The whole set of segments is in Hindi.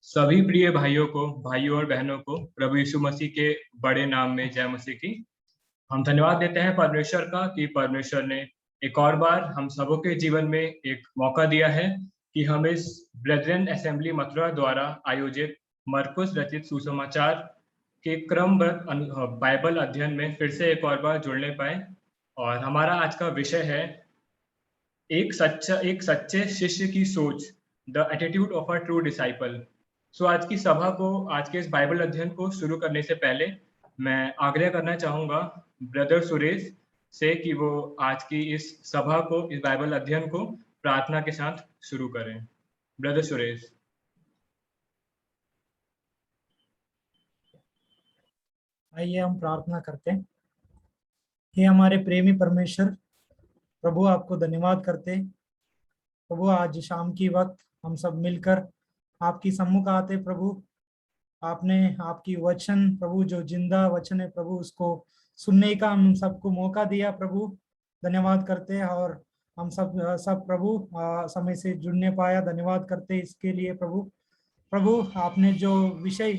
सभी प्रिय भाइयों और बहनों को प्रभु यीशु मसीह के बड़े नाम में जय मसीह की। हम धन्यवाद देते हैं परमेश्वर का कि परमेश्वर ने एक और बार हम सबों के जीवन में एक मौका दिया है कि हम इस ब्रेथरन असेंबली मथुरा द्वारा आयोजित मरकुस रचित सुसमाचार के क्रमबद्ध बाइबल अध्ययन में फिर से एक और बार जुड़ने पाए। और हमारा आज का विषय है एक सच्चे शिष्य की सोच, the attitude of a true disciple. So आज की सभा को, आज के इस बाइबल अध्ययन को शुरू करने से पहले मैं आग्रह करना चाहूंगा ब्रदर सुरेश से कि वो आज की इस सभा को, इस बाइबल अध्ययन को प्रार्थना के साथ शुरू करें। ब्रदर सुरेश। आइए हम प्रार्थना करते हैं। हे हमारे प्रेमी परमेश्वर, प्रभु आपको धन्यवाद करते हैं। प्रभु आज शाम की वक्त हम सब मिलकर आपकी सम्मुख आते प्रभु। आपने आपकी वचन प्रभु, जो जिंदा वचन है प्रभु, उसको सुनने का हम सबको मौका दिया प्रभु। धन्यवाद करते हैं। और हम सब प्रभु समय से जुड़ने पाया, धन्यवाद करते हैं इसके लिए प्रभु। प्रभु आपने जो विषय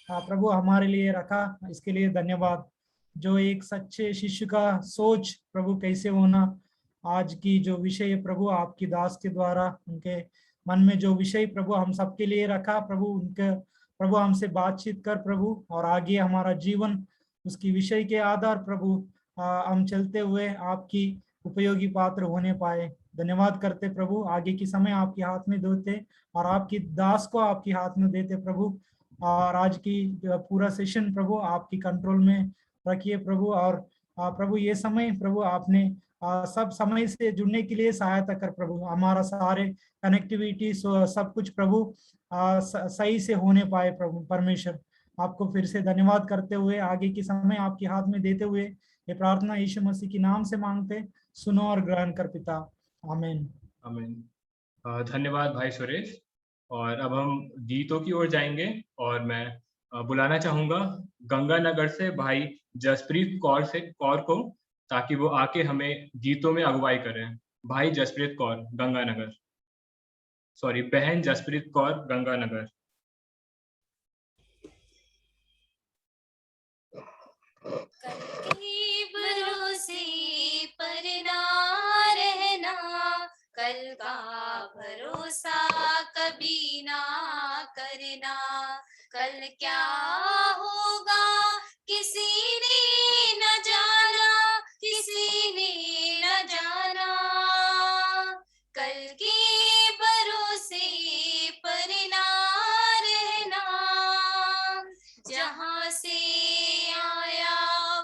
प्रभु हमारे लिए रखा, इसके लिए धन्यवाद। जो एक सच्चे शिष्य का सोच प्रभु कैसे होना, आज की जो विषय प्रभु आपकी दास के द्वारा उनके मन में जो विषय प्रभु हम सबके लिए रखा प्रभु, उनके प्रभु हमसे बातचीत कर प्रभु, और आगे हमारा जीवन उसकी विषय के आधार प्रभु हम चलते हुए आपकी उपयोगी पात्र होने पाए। धन्यवाद करते प्रभु। आगे की समय आपके हाथ में देते और आपकी दास को आपके हाथ में देते प्रभु। और आज की पूरा सेशन प्रभु आपकी कंट्रोल में रखिए प्रभु। और प्रभु ये समय प्रभु आपने सब समय से जुड़ने के लिए सहायता कर प्रभु। हमारा सारे कनेक्टिविटी सब कुछ प्रभु सही से होने पाए प्रभु परमेश्वर। आपको फिर से धन्यवाद करते हुए आगे की समय आपके हाथ में देते हुए ये प्रार्थना यीशु मसीह के नाम से मांगते, सुनो और ग्रहण कर पिता। आमीन। आमीन। धन्यवाद भाई सुरेश। और अब हम गीतों की ओर जाएंगे और मैं बुलाना चाहूंगा गंगानगर से भाई जसप्रीत कौर को, ताकि वो आके हमें गीतों में अगुवाई करें। भाई जसप्रीत कौर गंगानगर, सॉरी बहन जसप्रीत कौर गंगानगर। कल के भरोसे पर ना रहना, कल का भरोसा कभी ना करना। कल क्या होगा किसी ने न जाना, किसी ने न जाना। कल के भरोसे पर ना रहना, जहाँ से आया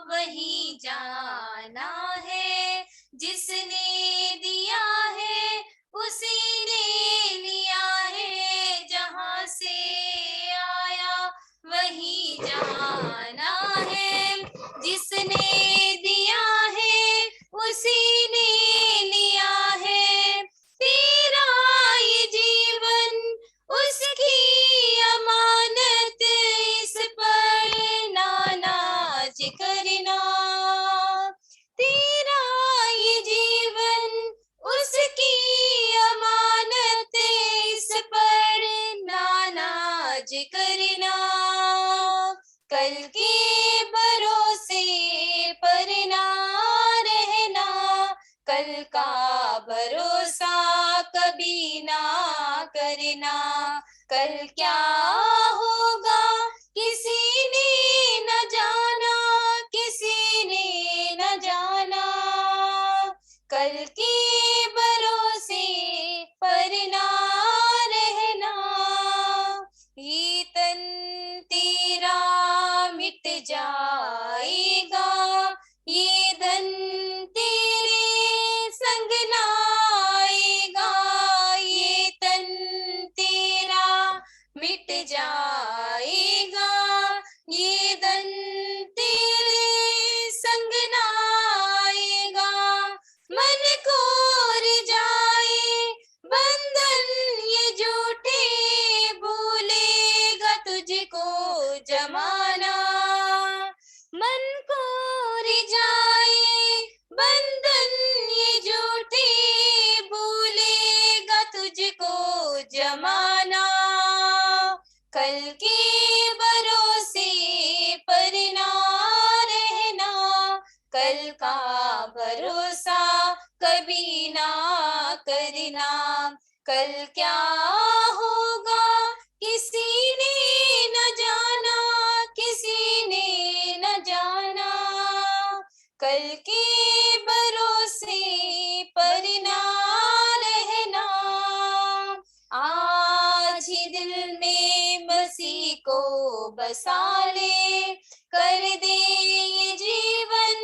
वहीं जाना है। जिसने दिया है उसी ने लिया है, जहाँ से आया वहीं जाना है। जिसने दिया है उसी ने लिया है। तेरा ये जीवन उसकी अमानत, इस पर ना नाज करना। तेरा ये जीवन उसकी अमानत, इस पर ना नाज करना। कल के भरोसे पर ना रहना, कल का भरोसा कभी ना करना। कल क्या होगा किसी ने न जाना, किसी ने न जाना। कल के भरोसे पर ना रहना। ये तन तेरा मिट जाएगा, ये धन तेरे संग ना आएगा। ये तन तेरा मिट जाएगा, ये धन तेरे संग ना आएगा। मन कोर जाए बंधन ये झूठे, भूलेगा तुझको जमाना। मन कोर जाए बंधन ये झूठे, भूलेगा तुझको जमाना। कल का भरोसा कभी ना करना, कल क्या होगा किसी ने न जाना, किसी ने न जाना, कल के भरोसे पर ना रहना, आज ही दिल में मसीह को बसा ले, कर दे ये जीवन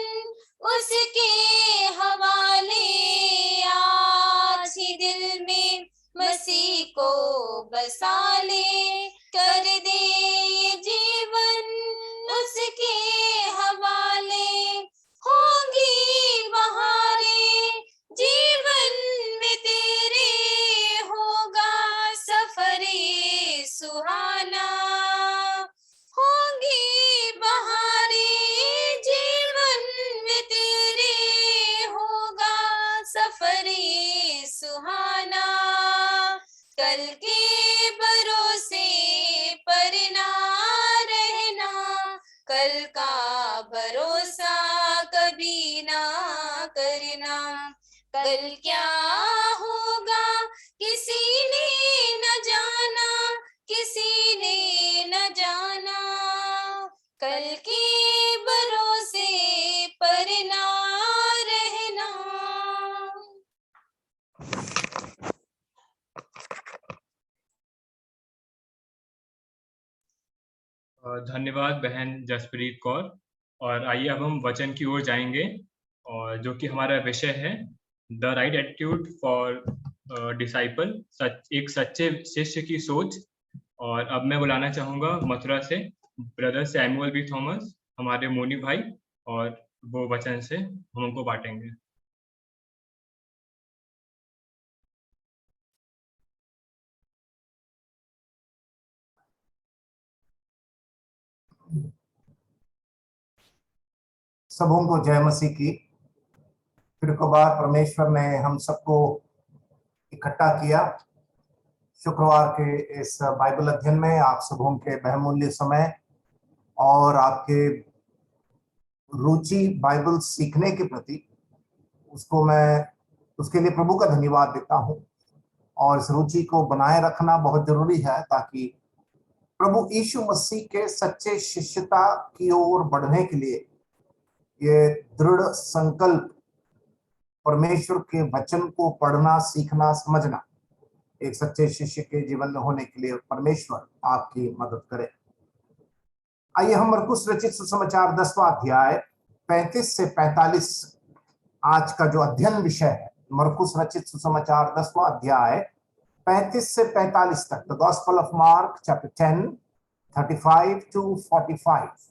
उसके हवाले, आज ही दिल में मसीह को बसा ले, कर दे ये जीवन उसके हवाले, होंगी बहारें जीवन में तेरे, होगा सफरे सुहाना, होंगी बहारें जीवन में तेरे, होगा सफरे सुहाना, कल के भरोसे पर ना रहना, कल का भरोसा कभी ना करना, कल क्या होगा किसी ने न जाना, किसी ने न जाना, कल के भरोसे पर ना रहना। धन्यवाद बहन जसप्रीत कौर। और आइए अब हम वचन की ओर जाएंगे, और जो कि हमारा विषय है the right attitude for disciple, एक सच्चे शिष्य की सोच। और अब मैं बुलाना चाहूंगा मथुरा से ब्रदर सैमुअल बी थॉमस, हमारे मोनी भाई, और वो वचन से हम उनको बांटेंगे। सबों को जय मसीह की। फिर एक बार परमेश्वर ने हम सबको इकट्ठा किया शुक्रवार के इस बाइबल अध्ययन में, आप सबों के बहुमूल्य समय और आपके रुचि बाइबल सीखने के प्रति, उसके लिए प्रभु का धन्यवाद देता हूं। और इस रुचि को बनाए रखना बहुत जरूरी है ताकि प्रभु यीशु मसीह के सच्चे शिष्यता की ओर बढ़ने के लिए ये दृढ़ संकल्प, परमेश्वर के वचन को पढ़ना, सीखना, समझना एक सच्चे शिष्य के जीवन में होने के लिए परमेश्वर आपकी मदद करे। आइए हम मरकुस रचित सुसमाचार 10वां अध्याय 35 से 45 आज का जो अध्ययन विषय है। मरकुस रचित सुसमाचार 10वां अध्याय 35 से 45 तक, the gospel of mark chapter 10 35 to 45।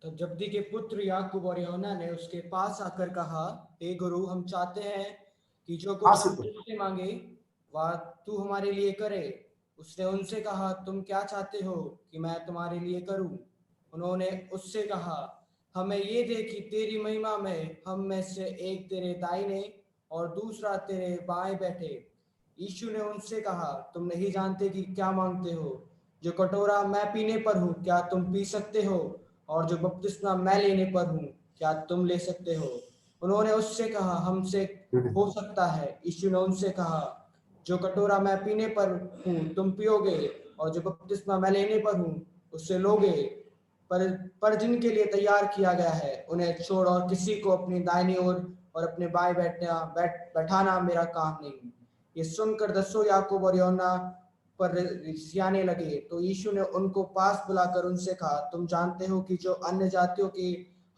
तब जब्दी के पुत्र याकूब और यूहन्ना ने उसके पास आकर कहा, हे गुरु, हम चाहते हैं कि जो कुछ हम तुझसे मांगे वह तू हमारे लिए करे। उसने उनसे कहा, तुम क्या चाहते हो कि मैं तुम्हारे लिए करूं? उन्होंने उससे कहा, हमें ये दे कि तेरी महिमा में हम में से एक तेरे दाहिने और दूसरा तेरे बाएं बैठे। यीशु ने उनसे कहा, तुम नहीं जानते कि क्या मांगते हो। जो कटोरा मैं पीने पर हूँ क्या तुम पी सकते हो, और जो बपतिस्मा मैं लेने पर हूँ क्या तुम ले सकते हो? उन्होंने उससे कहा, हमसे हो सकता है। यीशु ने उनसे कहा, जो कटोरा मैं पीने पर हूँ तुम पियोगे, और जो बपतिस्मा मैं लेने पर हूँ उससे लोगे, पर जिनके लिए तैयार किया गया है उन्हें छोड़ और किसी को अपनी दाहिनी ओर और अपने बाएं बैठाना मेरा काम नहीं। ये सुनकर दसों याकूब और यूहन्ना पर रिसियाने लगे। तो यीशु ने उनको पास बुलाकर उनसे कहा, तुम जानते हो कि जो अन्य जातियों के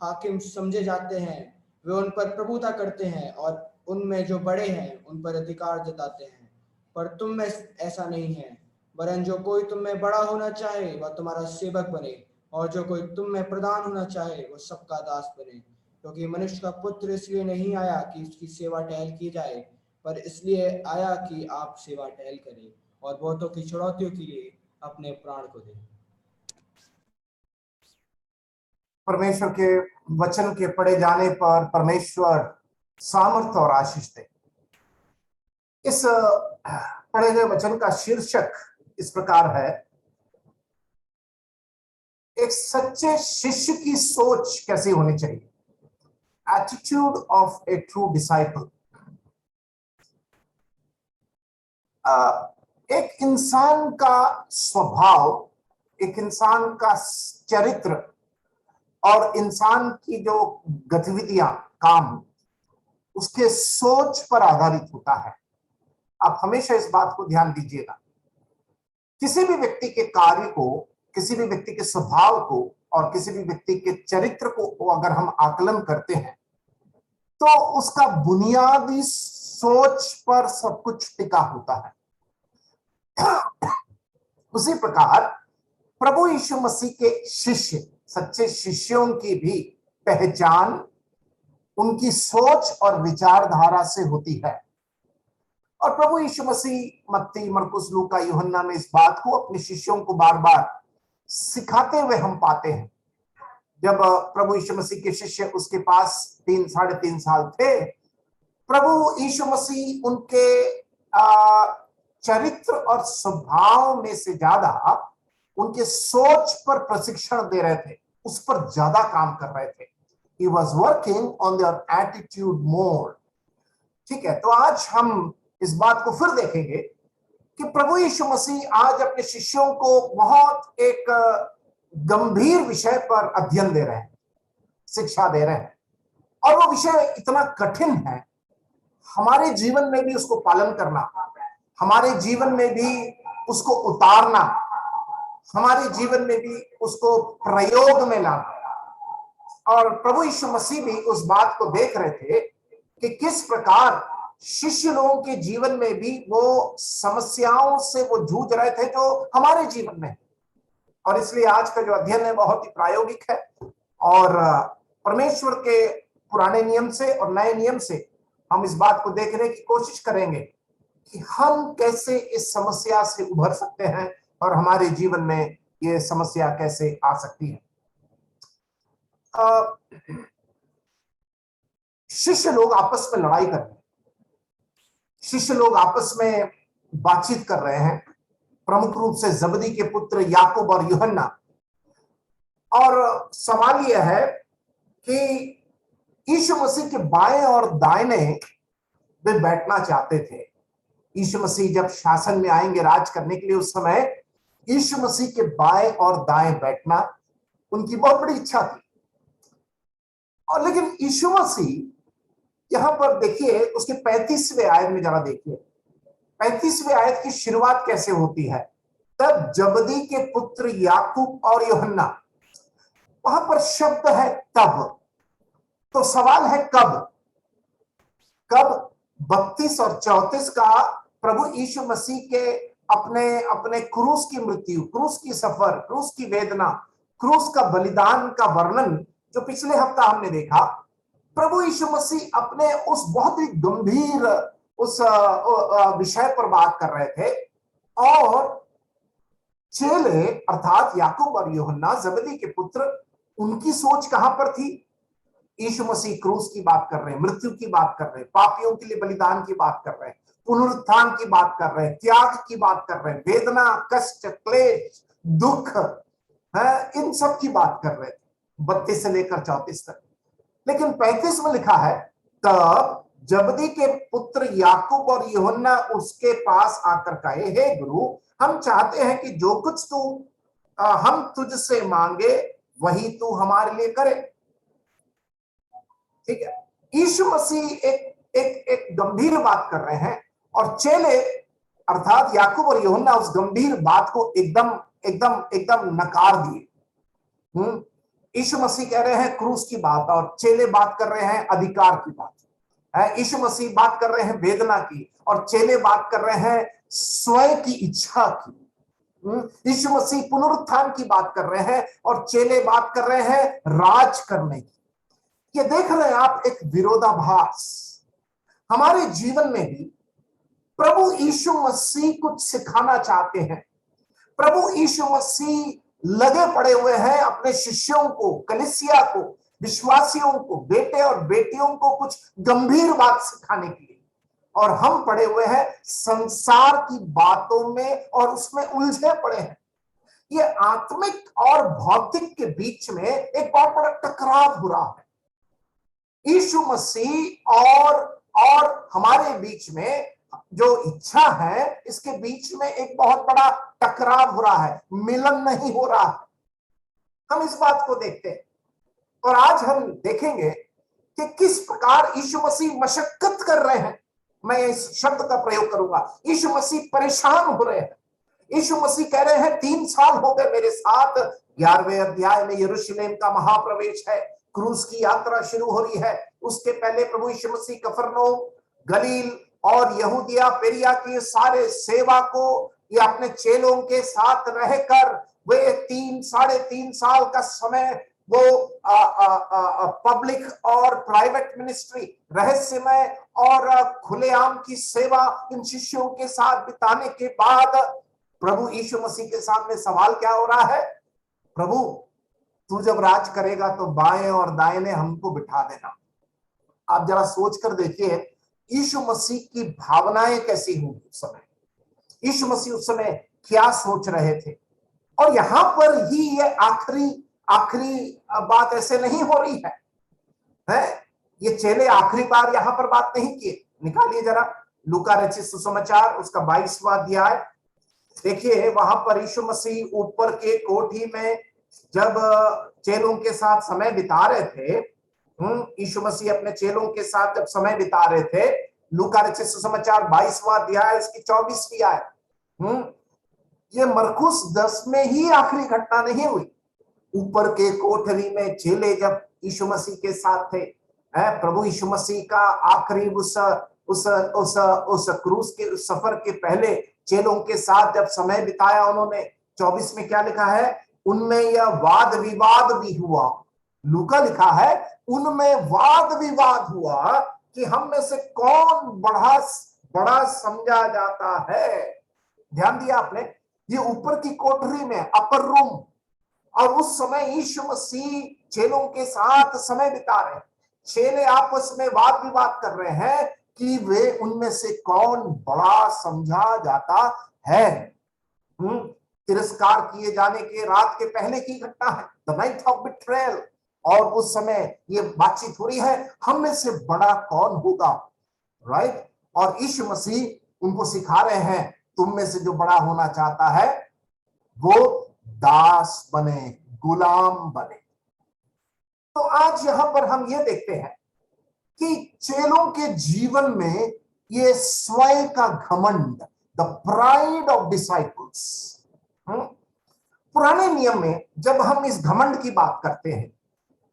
हाकिम समझे जाते हैं वे उन पर प्रभुता करते हैं, और उनमें जो बड़े हैं उन पर अधिकार जताते हैं, पर तुम में ऐसा नहीं है। वरन जो कोई तुम में बड़ा होना चाहे वह तुम्हारा सेवक बने, और जो कोई तुम में प्रधान होना चाहे वह सबका दास बने। क्योंकि मनुष्य का पुत्र इसलिए नहीं आया कि उसकी सेवा टहल की जाए, पर इसलिए आया कि आप सेवा टहल करें और बहुतों की छुड़ौतियों के लिए अपने प्राण को दें। परमेश्वर के वचन के पढ़े जाने पर परमेश्वर सामर्थ और आशीष दे। इस पढ़े गए वचन का शीर्षक इस प्रकार है, एक सच्चे शिष्य की सोच कैसी होनी चाहिए, attitude of A true disciple. एक इंसान का स्वभाव, एक इंसान का चरित्र और इंसान की जो गतिविधियां, काम, उसके सोच पर आधारित होता है। आप हमेशा इस बात को ध्यान दीजिएगा, किसी भी व्यक्ति के कार्य को, किसी भी व्यक्ति के स्वभाव को और किसी भी व्यक्ति के चरित्र को अगर हम आकलन करते हैं तो उसका बुनियादी सोच पर सब कुछ टिका होता है। उसी प्रकार प्रभु यीशु मसीह के शिष्य, सच्चे शिष्यों की भी पहचान उनकी सोच और विचारधारा से होती है। और प्रभु यीशु मसीह मत्ती, मरकुस, लूका, यूहन्ना में इस बात को अपने शिष्यों को बार बार सिखाते हुए हम पाते हैं। जब प्रभु यीशु मसीह के शिष्य उसके पास 3-3.5 साल थे, प्रभु यीशु मसीह उनके चरित्र और स्वभाव में से ज्यादा उनके सोच पर प्रशिक्षण दे रहे थे, उस पर ज्यादा काम कर रहे थे। He was working on their attitude more। ठीक है, तो आज हम इस बात को फिर देखेंगे कि प्रभु यीशु मसीह आज अपने शिष्यों को बहुत एक गंभीर विषय पर अध्ययन दे रहे हैं, शिक्षा दे रहे हैं, और वो विषय इतना कठिन है, हमारे जीवन में भी उसको पालन करना, हमारे जीवन में भी उसको उतारना, हमारे जीवन में भी उसको प्रयोग में लाना। और प्रभु यीशु मसीह भी उस बात को देख रहे थे कि किस प्रकार शिष्य लोगों के जीवन में भी वो समस्याओं से वो जूझ रहे थे जो हमारे जीवन में। और इसलिए आज का जो अध्ययन है बहुत ही प्रायोगिक है, और परमेश्वर के पुराने नियम से और नए नियम से हम इस बात को देखने की कोशिश करेंगे कि हम कैसे इस समस्या से उभर सकते हैं और हमारे जीवन में ये समस्या कैसे आ सकती है। शिष्य लोग आपस में लड़ाई कर रहे हैं, शिष्य लोग आपस में बातचीत कर रहे हैं, प्रमुख रूप से जबदी के पुत्र याकूब और यूहन्ना। और सवाल यह है कि यीशु मसीह के बाएं और दाहिने वे बैठना चाहते थे। यीशु मसीह जब शासन में आएंगे राज करने के लिए, उस समय यीशु मसीह के बाएं और दाएं बैठना उनकी बहुत बड़ी इच्छा थी। और लेकिन यीशु मसीह यहां पर देखिए, उसके 35वें आयत में जरा देखिए, 35वें आयत की शुरुआत कैसे होती है। तब जबदी के पुत्र याकूब और यूहन्ना, वहां पर शब्द है तब। तो सवाल है कब? कब 32 और 34 का प्रभु यीशु मसीह के अपने क्रूस की मृत्यु, क्रूस की सफर, क्रूस की वेदना, क्रूस का बलिदान का वर्णन जो पिछले हफ्ता हमने देखा। प्रभु यीशु मसीह अपने उस बहुत ही गंभीर उस विषय पर बात कर रहे थे, और चेले अर्थात याकूब और यूहन्ना जबदी के पुत्र, उनकी सोच कहां पर थी? यीशु मसीह क्रूस की बात कर रहे हैं, मृत्यु की बात कर रहे हैं, पापियों के लिए बलिदान की बात कर रहे हैं, पुनरुत्थान की बात कर रहे हैं, त्याग की बात कर रहे हैं, वेदना, कष्ट, क्लेश, दुख है, इन सब की बात कर रहे थे 32 से लेकर 34 तक। लेकिन 35 में लिखा है तब जबदी के पुत्र याकूब और यूहन्ना उसके पास आकर कहे, हे गुरु, हम चाहते हैं कि जो कुछ तू हम तुझसे मांगे वही तू हमारे लिए करे। ठीक है, यीशु मसीह एक गंभीर बात कर रहे हैं, और चेले अर्थात याकूब और यूहन्ना उस गंभीर बात को एकदम नकार दिए। यीशु मसीह कह रहे हैं क्रूस की बात, और चेले बात कर रहे हैं अधिकार की बात है। यीशु मसीह बात कर रहे हैं वेदना की, और चेले बात कर रहे हैं स्वयं की इच्छा की। यीशु मसीह पुनरुत्थान की बात कर रहे हैं, और चेले बात कर रहे हैं राज करने की। ये देख रहे हैं आप एक विरोधाभास। हमारे जीवन में भी प्रभु यीशु मसीह कुछ सिखाना चाहते हैं। प्रभु यीशु मसीह लगे पड़े हुए हैं अपने शिष्यों को, कलीसिया को, विश्वासियों को, बेटे और बेटियों को कुछ गंभीर बात सिखाने के लिए, और हम पड़े हुए हैं संसार की बातों में और उसमें उलझे पड़े हैं। ये आत्मिक और भौतिक के बीच में एक बहुत बड़ा टकराव हो रहा है। यीशु मसीह और हमारे बीच में जो इच्छा है, इसके बीच में एक बहुत बड़ा टकराव हो रहा है, मिलन नहीं हो रहा है। हम इस बात को देखते हैं और आज हम देखेंगे कि किस प्रकार यीशु मसीह मशक्कत कर रहे हैं। मैं इस शब्द का प्रयोग करूंगा, यीशु मसीह परेशान हो रहे हैं। यीशु मसीह कह रहे हैं 3 साल हो गए मेरे साथ। 11वें अध्याय में यरूशलेम का महाप्रवेश है, क्रूस की यात्रा शुरू हो रही है। उसके पहले प्रभु यीशु मसीह कफरनहूम, गलील और यहूदिया पेरिया की सारे सेवा को या अपने चेलों के साथ रहकर वे 3-3.5 साल का समय वो पब्लिक और प्राइवेट मिनिस्ट्री, रहस्यमय और खुलेआम की सेवा इन शिष्यों के साथ बिताने के बाद प्रभु यीशु मसीह के सामने सवाल क्या हो रहा है? प्रभु, तू जब राज करेगा तो बाएं और दाहिने हमको बिठा देना। आप जरा सोच कर देखिए यीशु मसीह की भावनाएं कैसी होंगी उस समय। यीशु मसीह उस समय क्या सोच रहे थे। और यहां पर ही ये आखिरी बात ऐसे नहीं हो रही है? ये चेले आखिरी बार यहां पर बात नहीं किए। निकालिए जरा लूका रचित सुसमाचार उसका 22वां अध्याय। देखिए वहां पर यीशु मसीह ऊपर के कोठी में जब चेलों के साथ समय बिता रहे थे, यीशु मसीह अपने चेलों के साथ जब समय बिता रहे थे, लूका रचित सुसमाचार 22वां अध्याय उसकी 24वीं आयत। ये मरकुस 10 में ही आखिरी घटना नहीं हुई। ऊपर के कोठरी में चेले जब यीशु मसीह के साथ थे, प्रभु यीशु मसीह का आखिरी उस क्रूस के उस सफर के पहले चेलों के साथ जब समय बिताया उन्होंने, 24 में क्या लिखा है? उनमें यह वाद विवाद भी हुआ। लूका लिखा है उनमें वाद विवाद हुआ कि हम में से कौन बड़ा समझा जाता है। ध्यान दिया आपने? ये ऊपर की कोठरी में, अपर रूम, और उस समय यीशु मसीह चेलों के साथ समय बिता रहे हैं। चेले आपस में वाद विवाद कर रहे हैं कि वे उनमें से कौन बड़ा समझा जाता है। तिरस्कार किए जाने के रात के पहले की घटना है, द नाइट ऑफ बिट्रेयल। और उस समय ये बातचीत हो रही है, हम में से बड़ा कौन होगा, राइट? और यीशु मसीह उनको सिखा रहे हैं, तुम में से जो बड़ा होना चाहता है वो दास बने, गुलाम बने। तो आज यहां पर हम ये देखते हैं कि चेलों के जीवन में ये स्वयं का घमंड, द प्राइड ऑफ डिसाइपल्स। पुराने नियम में जब हम इस घमंड की बात करते हैं,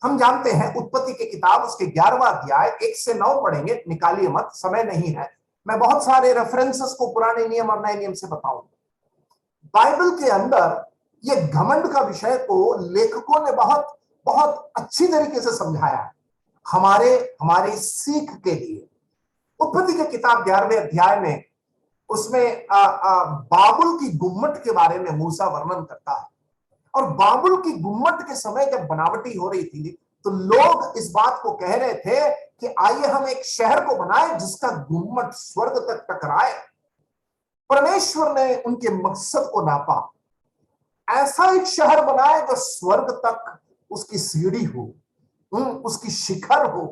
हम जानते हैं उत्पत्ति की किताब उसके 11वां अध्याय 1 से 9 पढ़ेंगे, निकालिए मत, समय नहीं है। मैं बहुत सारे रेफरेंसेस को पुराने नियम और नए नियम से बताऊंगा। बाइबल के अंदर ये घमंड का विषय को लेखकों ने बहुत बहुत अच्छी तरीके से समझाया है हमारे सीख के लिए। उत्पत्ति की किताब 11वें अध्याय में उसमें बाबुल की गुम्मट के बारे में मूसा वर्णन करता है। और बाबुल की गुम्मट के समय जब बनावटी हो रही थी तो लोग इस बात को कह रहे थे कि आइए हम एक शहर को बनाए जिसका गुम्मट स्वर्ग तक टकराए। परमेश्वर ने उनके मकसद को नापा, ऐसा एक शहर बनाए जो स्वर्ग तक उसकी सीढ़ी हो, उसकी शिखर हो।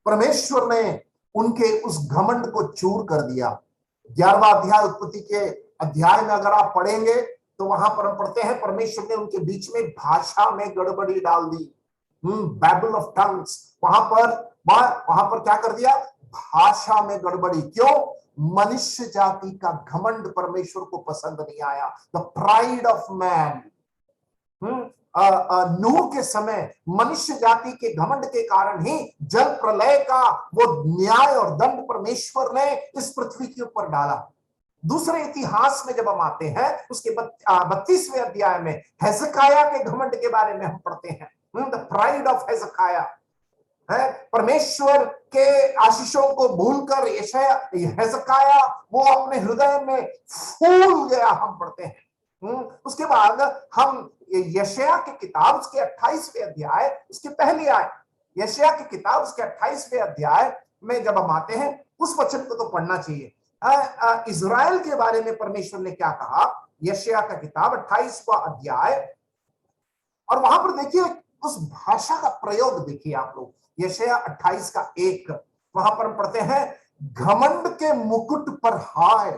परमेश्वर ने उनके उस घमंड को चूर कर दिया। 11वां अध्याय उत्पत्ति के अध्याय में अगर आप पढ़ेंगे तो वहां पर हम पढ़ते हैं परमेश्वर ने उनके बीच में भाषा में गड़बड़ी डाल दी, बैबल ऑफ टंग्स। वहां पर क्या कर दिया? भाषा में गड़बड़ी। क्यों? मनुष्य जाति का घमंड परमेश्वर को पसंद नहीं आया, द प्राइड ऑफ मैन। नूह के समय मनुष्य जाति के घमंड के कारण ही जल प्रलय का वो न्याय और दंड परमेश्वर ने इस पृथ्वी के ऊपर डाला। दूसरे इतिहास में जब हम आते हैं उसके 32वें अध्याय में हेzekiah के घमंड के बारे में हम पढ़ते हैं, द प्राइड ऑफ हेzekiah। परमेश्वर के आशीषों को भूलकर हेzekiah वो अपने हृदय में फूल गया, हम पढ़ते हैं। उसके बाद हम यशायाह की किताब उसके 28वें अध्याय उसके पहली आयत, यशायाह की किताब उसके 28वें अध्याय में जब हम आते हैं उस वचन को तो पढ़ना चाहिए। इजराइल के बारे में परमेश्वर ने क्या कहा? यशायाह का किताब 28वां अध्याय, और वहां पर देखिए उस भाषा का प्रयोग देखिए आप लोग। यशायाह 28 का 1, वहां पर हम पढ़ते हैं, घमंड के मुकुट पर हाय,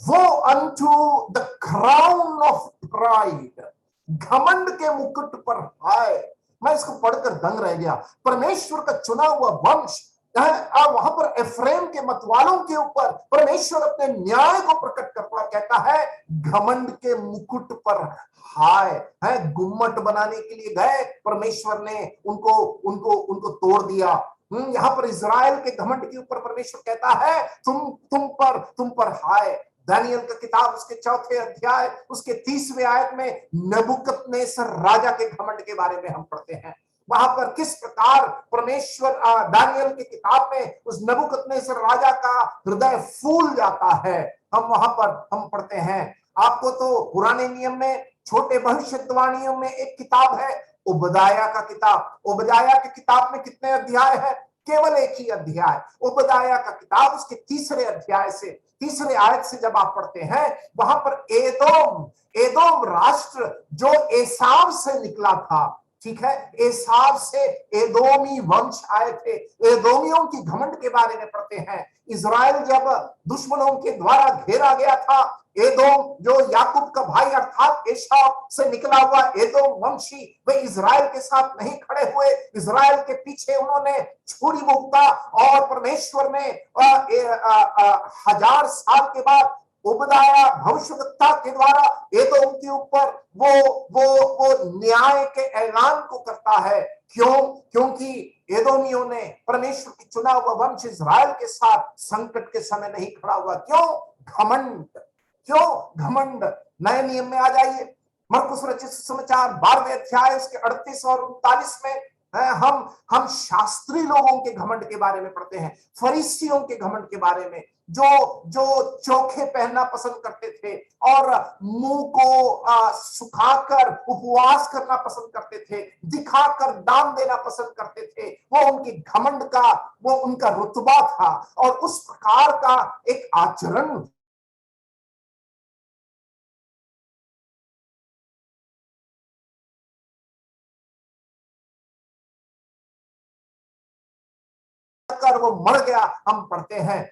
वो unto the crown of pride, घमंड के मुकुट पर हाय। मैं इसको पढ़कर दंग रह गया। परमेश्वर का चुना हुआ वंश, वहां पर एफ्रेम के मतवालों के ऊपर परमेश्वर अपने न्याय को प्रकट करता कहता है, घमंड के मुकुट पर हाय है। गुम्मट बनाने के लिए गए, परमेश्वर ने उनको उनको उनको तोड़ दिया। यहाँ पर इजराइल के घमंड के ऊपर परमेश्वर कहता है, तुम पर हाय। दानियल का किताब उसके 4थे अध्याय उसके 30वें आयत में नबूकदनेस्सर राजा के घमंड के बारे में हम पढ़ते हैं। वहां पर किस प्रकार परमेश्वर दानियल की किताब में उस नबूकदनेस्सर राजा का हृदय फूल जाता है, हम वहां पर हम पढ़ते हैं। आपको तो पुराने नियम में छोटे भविष्यवाणियों में एक किताब है, ओबदाया का किताब। ओबदाया की किताब में कितने अध्याय है? केवल एक ही अध्याय। ओबदाया का किताब उसके 3रे अध्याय से 3रे आयत से जब आप पढ़ते हैं, वहां पर एदोम राष्ट्र जो एसाव से निकला था, ठीक है, एसाव से एदोमी वंश आए थे। एदोमियों की घमंड के बारे में पढ़ते हैं। इजराइल जब दुश्मनों के द्वारा घेरा गया था, एदोम जो याकूब का भाई अर्थात एसाव से निकला हुआ एदोम वंशी, वे इजराइल के साथ नहीं खड़े हुए। इजराइल के पीछे उन्होंने छुरी भोंका, और परमेश्वर ने 1000 साल के बाद ओबदाया भविष्यवक्ता के द्वारा एदोम के ऊपर वो न्याय के ऐलान को करता है। क्योंकि एदोमियों ने परमेश्वर की चुना हुआ वंश इजराइल के साथ संकट के समय नहीं खड़ा हुआ। क्यों घमंड? नए नियम में आ जाइए, मरकुस रचित सुसमाचार 12वें अध्याय उसके 38 और 39 में हम शास्त्री लोगों के घमंड के बारे में पढ़ते हैं, फरीसियों के घमंड के बारे में, जो चोखे पहनना पसंद करते थे और मुंह को सुखाकर उपवास करना पसंद करते थे, दिखाकर दान देना पसंद करते थे। वो उनके घमंड का, वो उनका रुतबा था, और उस प्रकार का एक आचरण कर वो मर गया, हम पढ़ते हैं।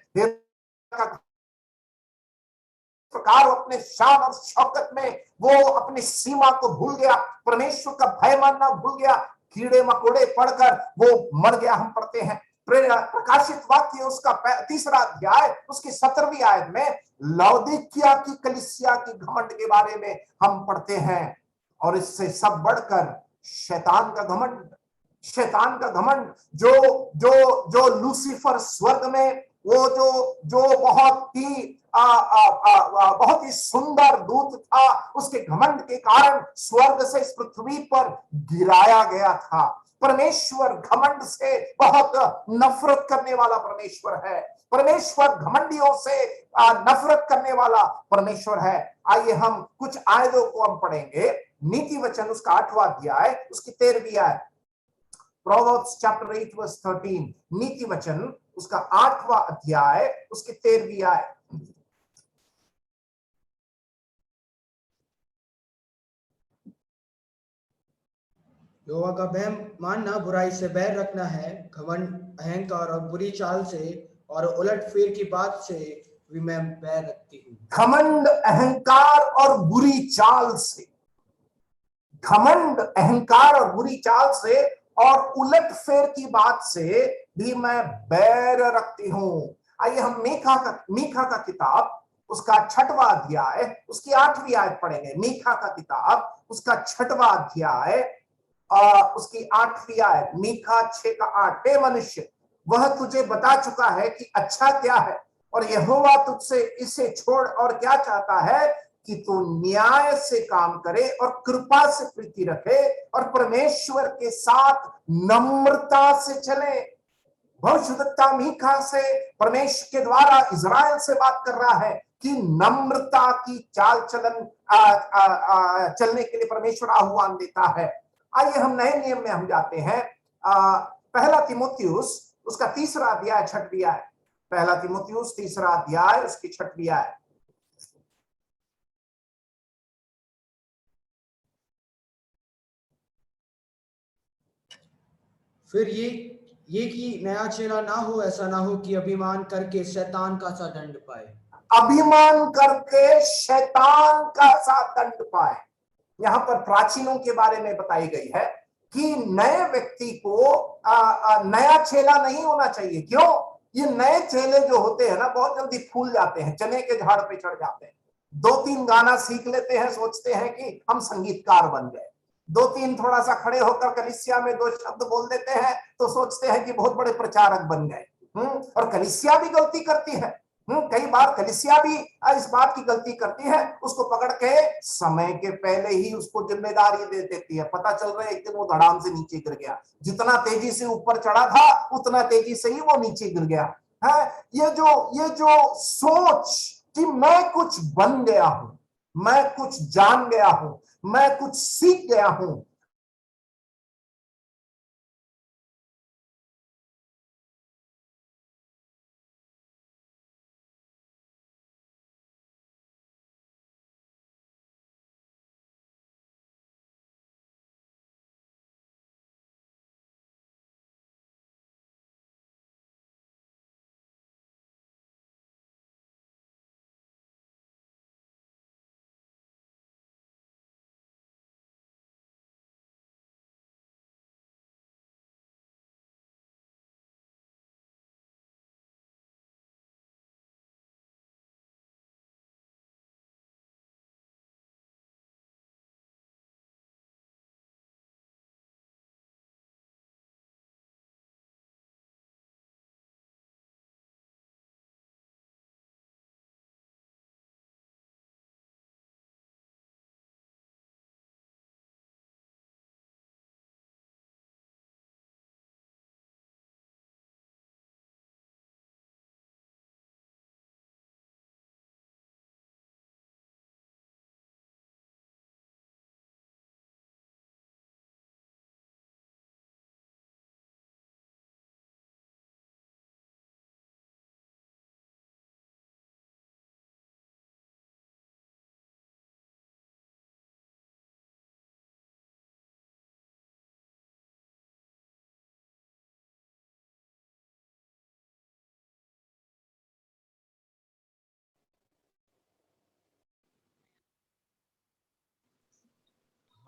प्रकार अपने शान और शौकत में वो अपनी सीमा को भूल गया, परमेश्वर का भय मानना भूल गया, कीड़े मकोड़े पढ़कर वो मर गया, हम पढ़ते हैं। प्रकाशित वाक्य उसका 3रा अध्याय उसकी 17वीं आयत में लौदीकिया की कलीसिया की घमंड के बारे में हम पढ़ते हैं। और इससे सब बढ़कर शैतान का घमंड, जो लूसीफर स्वर्ग में वो जो बहुत ही सुंदर दूत था, उसके घमंड के कारण स्वर्ग से इस पृथ्वी पर गिराया गया था। परमेश्वर घमंड से बहुत नफरत करने वाला परमेश्वर है। परमेश्वर घमंडियों से नफरत करने वाला परमेश्वर है। आइए हम कुछ आयतों को हम पढ़ेंगे। नीति वचन उसका 8वां अध्याय उसकी 13वीं आयत, Proverbs chapter 8 verse 13, नीति वचन उसका 8वां अध्याय उसकी 13वीं आयत। यहोवा का भय मानना बुराई से बैर रखना है। घमंड, अहंकार और बुरी चाल से और उलटफेर की बात से भी मैं बैर रखती हूँ। घमंड, अहंकार और बुरी चाल से, घमंड, अहंकार और बुरी चाल से और उलटफेर की बात से भी मैं बैर रखती हूँ। आइए हम मीखा का किताब उसका 6वां अध्याय उसकी 8वीं आयत पढ़ेंगे। मीखा का किताब उसका 6वां अध्याय उसकी 8वीं आयत, मीखा 6 का 8। हे मनुष्य, वह तुझे बता चुका है कि अच्छा क्या है, और यहोवा तुझसे इसे छोड़ और क्या चाहता है कि तू न्याय से काम करे और कृपा से प्रीति रखे और परमेश्वर के साथ नम्रता से चले। भविष्यवक्ता मीखा से परमेश्वर के द्वारा इजराइल से बात कर रहा है कि नम्रता की चाल चलन चलने के लिए परमेश्वर आह्वान देता है। आइए हम नए नियम में हम जाते हैं। पहला तीमुथियुस उसका 3रा अध्याय 6वीं आयत। पहला तीमुथियुस 3रा अध्याय उसकी 6वीं आयत। फिर ये कि नया चेला ना हो, ऐसा ना हो कि अभिमान करके शैतान का सा दंड पाए। अभिमान करके शैतान का सा दंड पाए। यहां पर प्राचीनों के बारे में बताई गई है कि नए व्यक्ति को नया चेला नहीं होना चाहिए। क्यों? ये नए चेले जो होते हैं ना, बहुत जल्दी फूल जाते हैं, चने के झाड़ पे चढ़ जाते हैं। 2-3 गाना सीख लेते हैं, सोचते हैं कि हम संगीतकार बन गए। 2-3 थोड़ा सा खड़े होकर कलीसिया में 2 शब्द बोल देते हैं तो सोचते हैं कि बहुत बड़े प्रचारक बन गए। और कलीसिया भी गलती करती है। कई बार कलीसिया भी इस बात की गलती करती है, उसको पकड़ के समय के पहले ही उसको जिम्मेदारी दे देती है। पता चल रहा है एक दिन वो धड़ाम से नीचे गिर गया। जितना तेजी से ऊपर चढ़ा था उतना तेजी से ही वो नीचे गिर गया है। ये जो सोच कि मैं कुछ बन गया हूं, मैं कुछ जान गया हूं, मैं कुछ सीख गया हूं,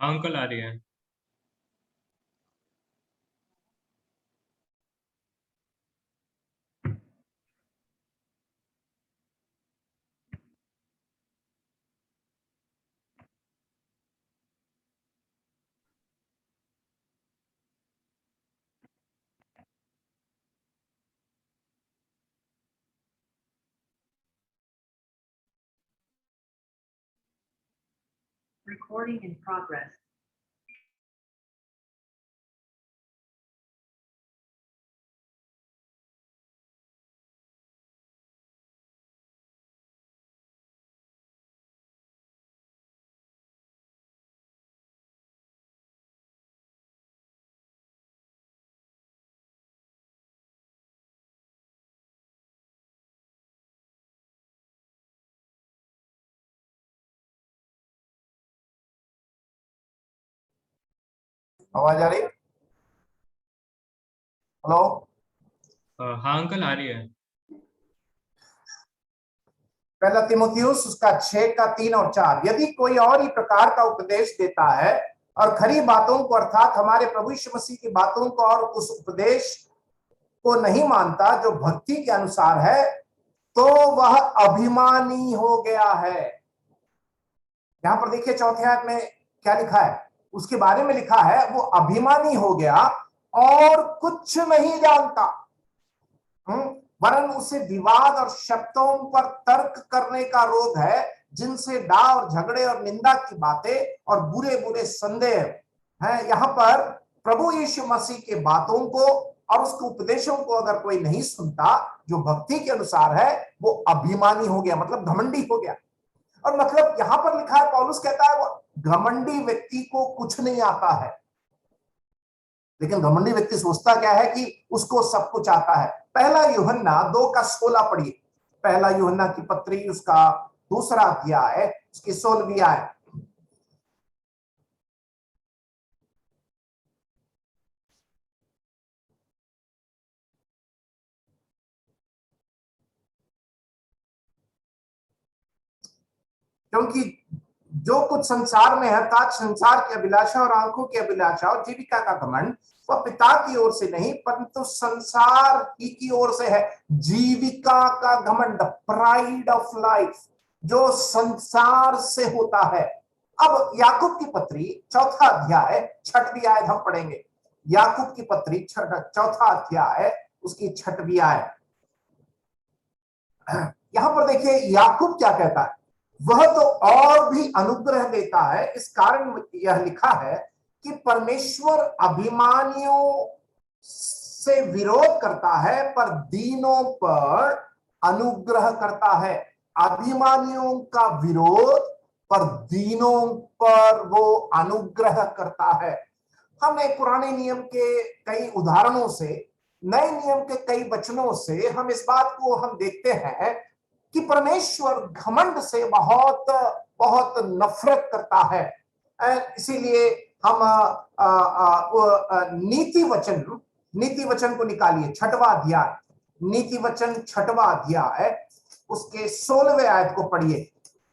हाँ अंकल आ रही है। Recording in progress. आवाज आ रही? हेलो? हाँ अंकल आ रही है। पहला तीमुथियुस उसका 6:3 और 4, यदि कोई और ही प्रकार का उपदेश देता है और खरी बातों को अर्थात हमारे प्रभु यीशु मसीह की बातों को और उस उपदेश को नहीं मानता जो भक्ति के अनुसार है, तो वह अभिमानी हो गया है। यहां पर देखिए 4थे आयत में क्या लिखा है, उसके बारे में लिखा है वो अभिमानी हो गया और कुछ नहीं जानता, वरन उसे विवाद और शब्दों पर तर्क करने का रोग है, जिनसे डाह और झगड़े और निंदा की बातें और बुरे बुरे संदेह हैं। यहां पर प्रभु यीशु मसीह के बातों को और उसके उपदेशों को अगर कोई नहीं सुनता जो भक्ति के अनुसार है, वो अभिमानी हो गया, मतलब घमंडी हो गया। और मतलब यहां पर लिखा है, पौलुस कहता है वो घमंडी व्यक्ति को कुछ नहीं आता है। लेकिन घमंडी व्यक्ति सोचता क्या है कि उसको सब कुछ आता है। पहला यूहन्ना 2:16 पढ़िए। पहला यूहन्ना की पत्री उसका 2 अध्याय उसकी 16वीं आयत। क्योंकि जो कुछ संसार में है, अर्थात संसार की अभिलाषा और आंखों की अभिलाषा और जीविका का घमंड, वह पिता की ओर से नहीं परंतु संसार ही की ओर से है। जीविका का घमंड, प्राइड ऑफ लाइफ, जो संसार से होता है। अब याकूब की पत्री 4था अध्याय 6वीं आयत हम पढ़ेंगे। याकूब की पत्री 4था अध्याय उसकी 6वीं आयत। यहां पर देखिए याकूब क्या कहता है, वह तो और भी अनुग्रह देता है। इस कारण यह लिखा है कि परमेश्वर अभिमानियों से विरोध करता है पर दीनों पर अनुग्रह करता है। अभिमानियों का विरोध पर दीनों पर वो अनुग्रह करता है। हमने पुराने नियम के कई उदाहरणों से, नए नियम के कई वचनों से हम इस बात को हम देखते हैं कि परमेश्वर घमंड से बहुत बहुत नफरत करता है। इसीलिए हम नीति वचन को निकालिए, 6वां अध्याय, नीति वचन 6वां अध्याय उसके 16वें आयत को पढ़िए।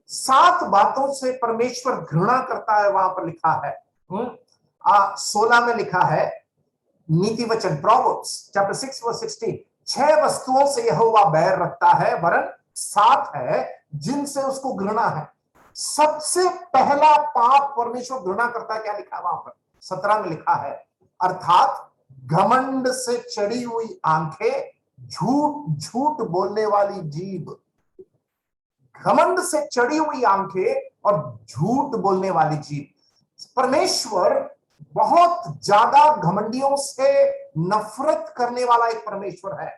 7 बातों से परमेश्वर घृणा करता है, वहां पर लिखा है। 16 में लिखा है नीति वचन, प्रोवर्ब्स चैप्टर 6 वर्स 16, 6 वस्तुओं से यहोवा बैर रखता है, वरन 7 है जिनसे उसको घृणा है। सबसे पहला पाप परमेश्वर घृणा करता है, क्या लिखा है वहां पर? 17 में लिखा है, अर्थात घमंड से चढ़ी हुई आंखें, झूठ बोलने वाली जीभ। घमंड से चढ़ी हुई आंखें और झूठ बोलने वाली जीभ। परमेश्वर बहुत ज्यादा घमंडियों से नफरत करने वाला एक परमेश्वर है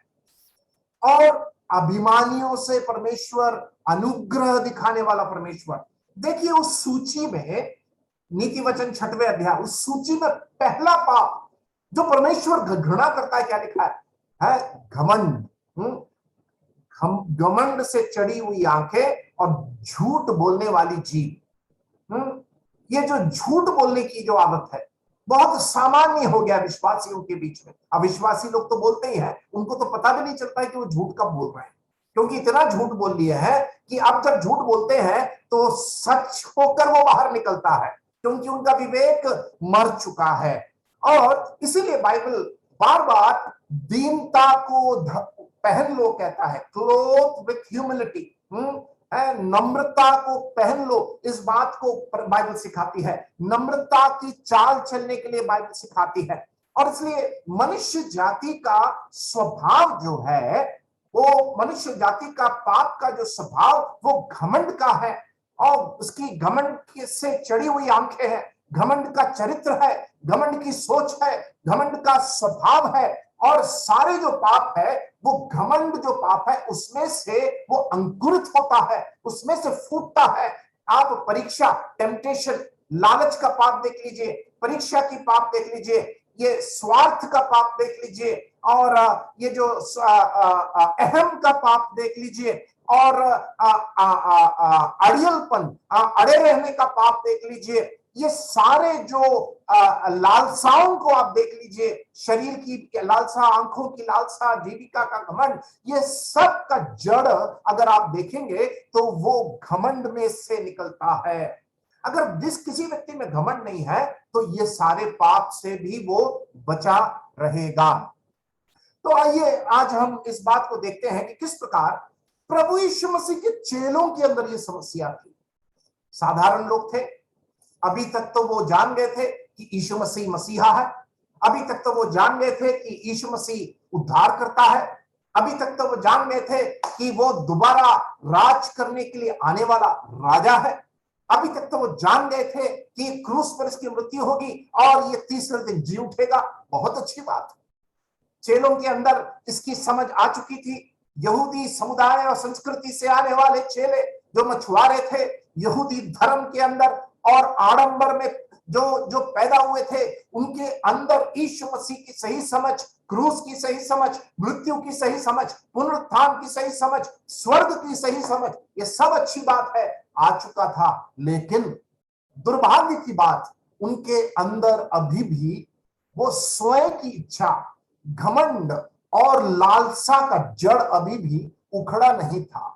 और अभिमानियों से परमेश्वर अनुग्रह दिखाने वाला परमेश्वर। देखिए उस सूची में, नीति वचन 6वें अध्याय, उस सूची में पहला पाप जो परमेश्वर घृणा करता है, क्या लिखा है? घमंड। घमंड से चढ़ी हुई आंखें और झूठ बोलने वाली जीभ। ये जो झूठ बोलने की जो आदत है बहुत सामान्य हो गया विश्वासियों के बीच में। अविश्वासी लोग तो बोलते ही हैं, उनको तो पता भी नहीं चलता है कि वो झूठ कब बोल रहे हैं, क्योंकि इतना झूठ बोल लिए हैं कि अब जब झूठ बोलते हैं तो सच होकर वो बाहर निकलता है, क्योंकि उनका विवेक मर चुका है। और इसीलिए बाइबल बार बार दीनता को पहन लो कहता है, क्लोथ विथ ह्यूमिलिटी, नम्रता को पहन लो। इस बात को बाइबल सिखाती है, नम्रता की चाल चलने के लिए बाइबल सिखाती है। और इसलिए मनुष्य जाति का स्वभाव जो है, वो मनुष्य जाति का पाप का जो स्वभाव वो घमंड का है, और उसकी घमंड से चढ़ी हुई आंखें हैं, घमंड का चरित्र है, घमंड की सोच है, घमंड का स्वभाव है। और सारे जो पाप है वो घमंड जो पाप है उसमें से वो अंकुरित होता है, उसमें से फूटता है। आप परीक्षा, टेम्पटेशन, लालच का पाप देख लीजिए, परीक्षा की पाप देख लीजिए, ये स्वार्थ का पाप देख लीजिए, और ये जो अहम का पाप देख लीजिए, और अड़ियलपन, अड़े रहने का पाप देख लीजिए। ये सारे जो लालसाओं को आप देख लीजिए, शरीर की लालसा, आंखों की लालसा, जीविका का घमंड, ये सब का जड़ अगर आप देखेंगे तो वो घमंड में से निकलता है। अगर जिस किसी व्यक्ति में घमंड नहीं है तो ये सारे पाप से भी वो बचा रहेगा। तो आइए आज हम इस बात को देखते हैं कि किस प्रकार प्रभु यीशु मसीह के चेलों के अंदर ये समस्या थी। साधारण लोग थे, अभी तक तो वो जान गए थे कि यीशु मसीह मसीहा है, अभी तक तो वो जान गए थे कि यीशु मसीह उद्धार करता है, अभी तक तो वो जान गए थे कि वो दोबारा राज करने के लिए आने वाला राजा है, अभी तक तो वो जान गए थे कि क्रूस पर इसकी मृत्यु होगी और ये तीसरे दिन जी उठेगा। बहुत अच्छी बात। चेलों के अंदर इसकी समझ आ चुकी थी। यहूदी समुदाय और संस्कृति से आने वाले चेले जो मछुआरे थे, यहूदी धर्म के अंदर और आडंबर में जो पैदा हुए थे, उनके अंदर यीशु मसीह की सही समझ, क्रूस की सही समझ, मृत्यु की सही समझ, पुनरुत्थान की सही समझ, स्वर्ग की सही समझ, ये सब अच्छी बात है, आ चुका था। लेकिन दुर्भाग्य की बात, उनके अंदर अभी भी वो स्वयं की इच्छा, घमंड और लालसा का जड़ अभी भी उखड़ा नहीं था।